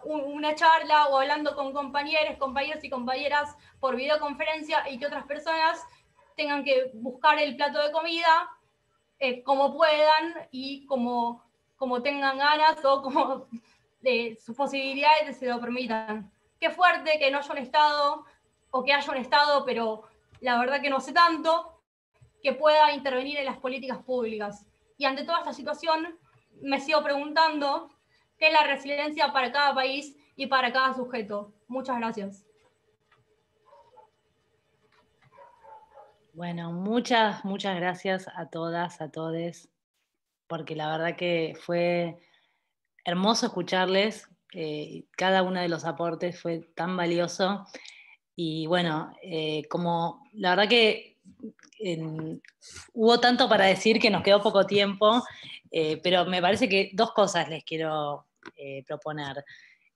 charla o hablando con compañeros y compañeras por videoconferencia y que otras personas tengan que buscar el plato de comida como puedan y como tengan ganas o como sus posibilidades se lo permitan. Qué fuerte que no haya un Estado o que haya un Estado, pero la verdad que no sé tanto, que pueda intervenir en las políticas públicas. Y ante toda esta situación, me sigo preguntando qué es la resiliencia para cada país y para cada sujeto. Muchas gracias. Bueno, muchas gracias a todas, a todes, porque la verdad que fue hermoso escucharles. Cada uno de los aportes fue tan valioso. Y bueno, como la verdad que hubo tanto para decir que nos quedó poco tiempo, pero me parece que dos cosas les quiero proponer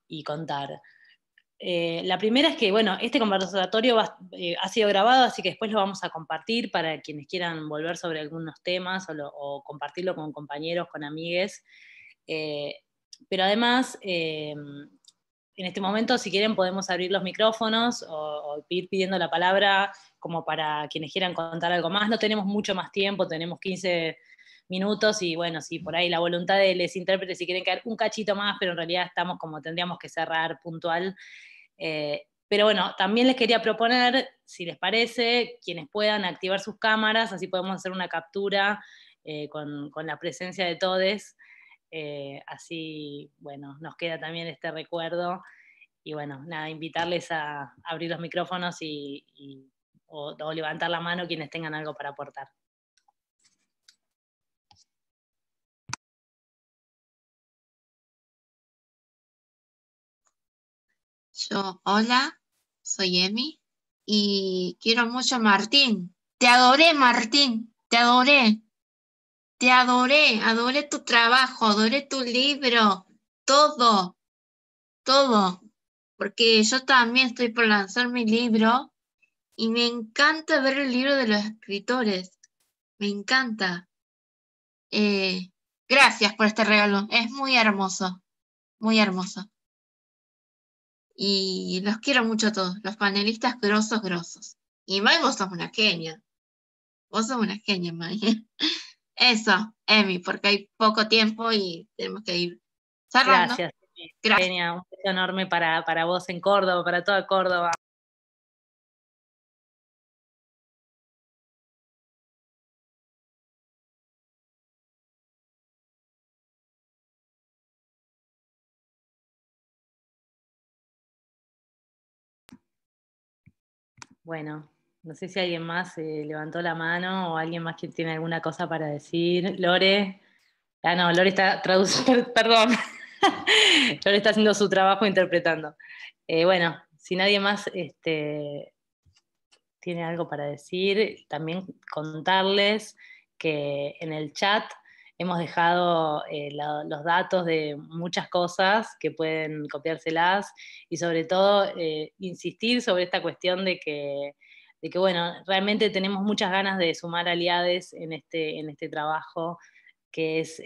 y contar. La primera es que, bueno, este conversatorio ha sido grabado, así que después lo vamos a compartir para quienes quieran volver sobre algunos temas o compartirlo con compañeros, con amigues. Pero además, en este momento, si quieren, podemos abrir los micrófonos o ir pidiendo la palabra como para quienes quieran contar algo más. No tenemos mucho más tiempo, tenemos 15 minutos y bueno, si por ahí la voluntad de los intérpretes, si quieren quedar un cachito más, pero en realidad estamos como tendríamos que cerrar puntual. Pero bueno, también les quería proponer, si les parece, quienes puedan activar sus cámaras, así podemos hacer una captura con la presencia de todos. Así, bueno, nos queda también este recuerdo. Y bueno, nada, invitarles a abrir los micrófonos o levantar la mano quienes tengan algo para aportar. Hola, soy Emi y quiero mucho a Martín. Te adoré, Martín, te adoré. Te adoré, adoré tu trabajo, adoré tu libro, todo, todo. Porque yo también estoy por lanzar mi libro y me encanta ver el libro de los escritores. Me encanta. Gracias por este regalo, es muy hermoso, muy hermoso. Y los quiero mucho a todos, los panelistas grosos. Y May, vos sos una genia. Vos sos una genia, May. Eso, Emi, porque hay poco tiempo y tenemos que ir cerrando. Gracias, Genia. Un beso enorme para vos en Córdoba, para toda Córdoba. Bueno, no sé si alguien más levantó la mano o alguien más que tiene alguna cosa para decir. Lore. Ah, no, Lore está traduciendo, perdón. Lore está haciendo su trabajo interpretando. Bueno, si nadie más tiene algo para decir, también contarles que en el chat hemos dejado los datos de muchas cosas que pueden copiárselas y sobre todo insistir sobre esta cuestión de que bueno, realmente tenemos muchas ganas de sumar aliades en este trabajo que es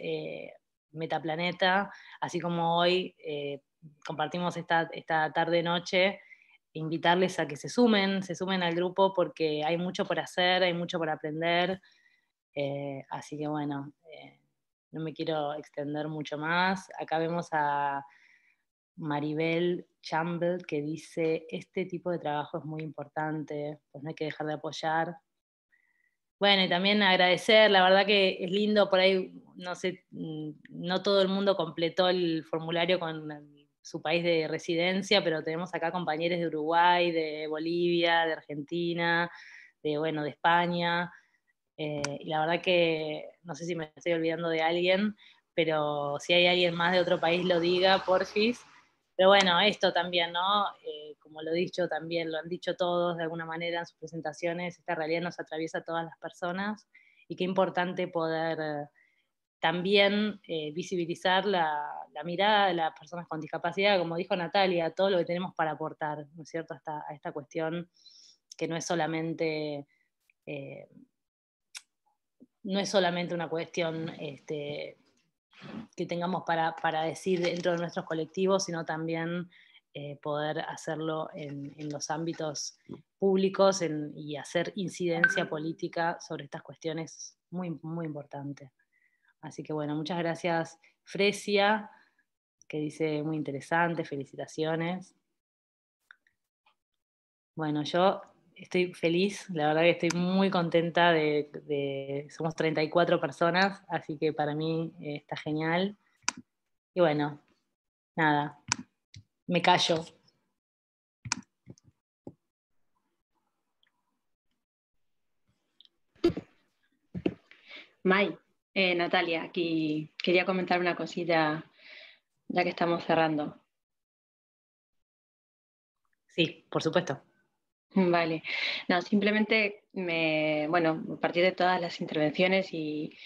Metaplaneta, así como hoy compartimos esta tarde-noche, invitarles a que se sumen al grupo porque hay mucho por hacer, hay mucho por aprender, así que bueno, no me quiero extender mucho más. Acá vemos a Maribel Chamble que dice, este tipo de trabajo es muy importante, pues no hay que dejar de apoyar. Bueno, y también agradecer, la verdad que es lindo, por ahí, no sé, no todo el mundo completó el formulario con su país de residencia, pero tenemos acá compañeros de Uruguay, de Bolivia, de Argentina, de España, Y la verdad que no sé si me estoy olvidando de alguien, pero si hay alguien más de otro país lo diga, porfis. Pero bueno, esto también, ¿no? Como lo he dicho también, lo han dicho todos de alguna manera en sus presentaciones, esta realidad nos atraviesa a todas las personas y qué importante poder también visibilizar la mirada de las personas con discapacidad, como dijo Natalia, todo lo que tenemos para aportar, ¿no es cierto?, a esta cuestión que no es solamente una cuestión que tengamos para decir dentro de nuestros colectivos, sino también poder hacerlo en los ámbitos públicos y hacer incidencia política sobre estas cuestiones muy, muy importantes. Así que bueno, muchas gracias Fresia, que dice muy interesante, felicitaciones. Bueno, yo estoy feliz, la verdad que estoy muy contenta somos 34 personas, así que para mí está genial. Y bueno, nada, me callo. May, Natalia, aquí quería comentar una cosita ya que estamos cerrando. Sí, por supuesto. Vale, no, simplemente a partir de todas las intervenciones y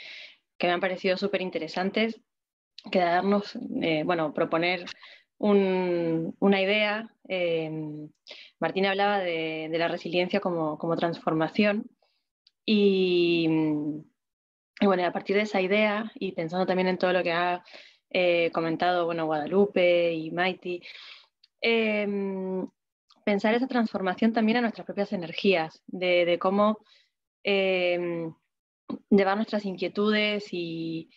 que me han parecido súper interesantes, quedarnos, proponer una idea. Martín hablaba de la resiliencia como transformación y bueno, a partir de esa idea y pensando también en todo lo que ha comentado, Guadalupe y Maiti, pensar esa transformación también a nuestras propias energías, de cómo llevar nuestras inquietudes y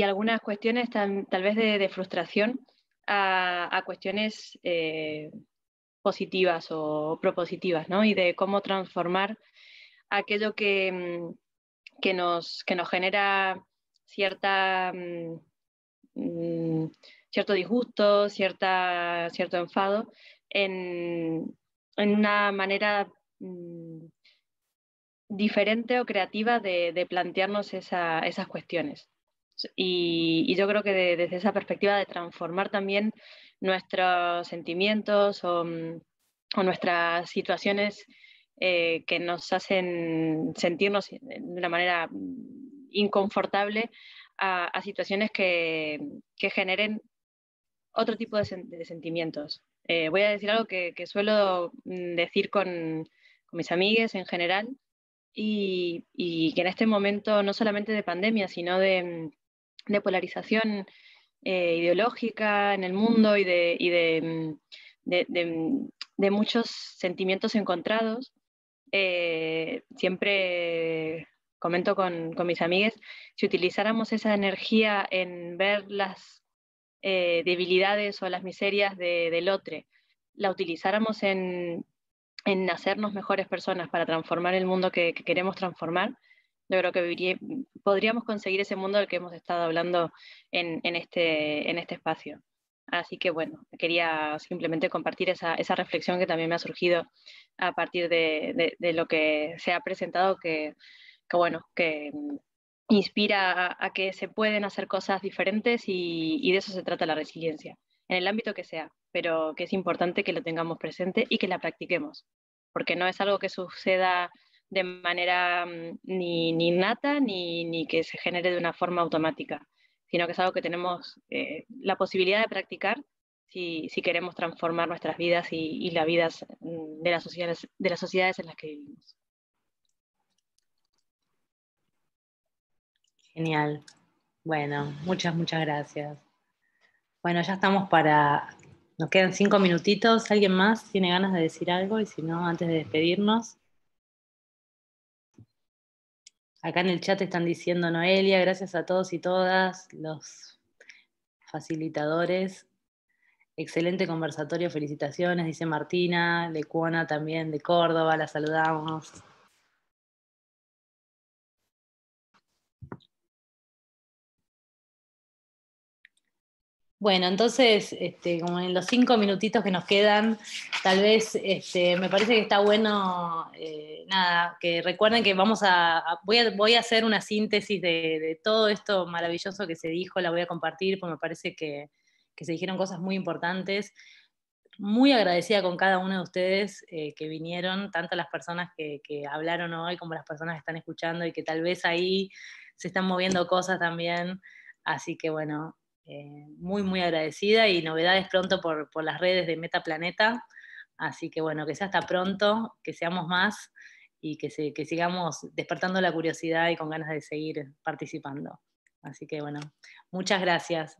algunas cuestiones tal vez de frustración a cuestiones positivas o propositivas, ¿no? Y de cómo transformar aquello que nos genera cierto disgusto, cierto enfado, en una manera diferente o creativa de plantearnos esas cuestiones. Y yo creo que desde esa perspectiva de transformar también nuestros sentimientos o nuestras situaciones que nos hacen sentirnos de una manera inconfortable a situaciones que generen otro tipo de sentimientos. Voy a decir algo que suelo decir con mis amigues en general y que en este momento no solamente de pandemia, sino de polarización ideológica en el mundo y de muchos sentimientos encontrados, siempre comento con mis amigues, si utilizáramos esa energía en ver las debilidades o las miserias del otro, la utilizáramos en hacernos mejores personas para transformar el mundo que queremos transformar, yo creo que podríamos conseguir ese mundo del que hemos estado hablando en este espacio. Así que bueno, quería simplemente compartir esa reflexión que también me ha surgido a partir de lo que se ha presentado, que inspira a que se pueden hacer cosas diferentes y de eso se trata la resiliencia, en el ámbito que sea, pero que es importante que lo tengamos presente y que la practiquemos, porque no es algo que suceda de manera ni innata ni que se genere de una forma automática, sino que es algo que tenemos la posibilidad de practicar si queremos transformar nuestras vidas y las vidas de las sociedades en las que vivimos. Genial. Bueno, muchas gracias. Bueno, ya estamos nos quedan 5 minutitos. ¿Alguien más tiene ganas de decir algo? Y si no, antes de despedirnos. Acá en el chat están diciendo Noelia, gracias a todos y todas los facilitadores. Excelente conversatorio, felicitaciones, dice Martina, Lecuona también de Córdoba, la saludamos. Bueno, entonces, como en los 5 minutitos que nos quedan, tal vez me parece que está bueno, nada, que recuerden que voy a hacer una síntesis de todo esto maravilloso que se dijo, la voy a compartir, porque me parece que se dijeron cosas muy importantes. Muy agradecida con cada uno de ustedes que vinieron, tanto las personas que hablaron hoy como las personas que están escuchando y que tal vez ahí se están moviendo cosas también. Así que bueno, muy, muy agradecida y novedades pronto por las redes de Metaplaneta. Así que bueno, que sea hasta pronto, que seamos más y que sigamos despertando la curiosidad y con ganas de seguir participando. Así que bueno, muchas gracias.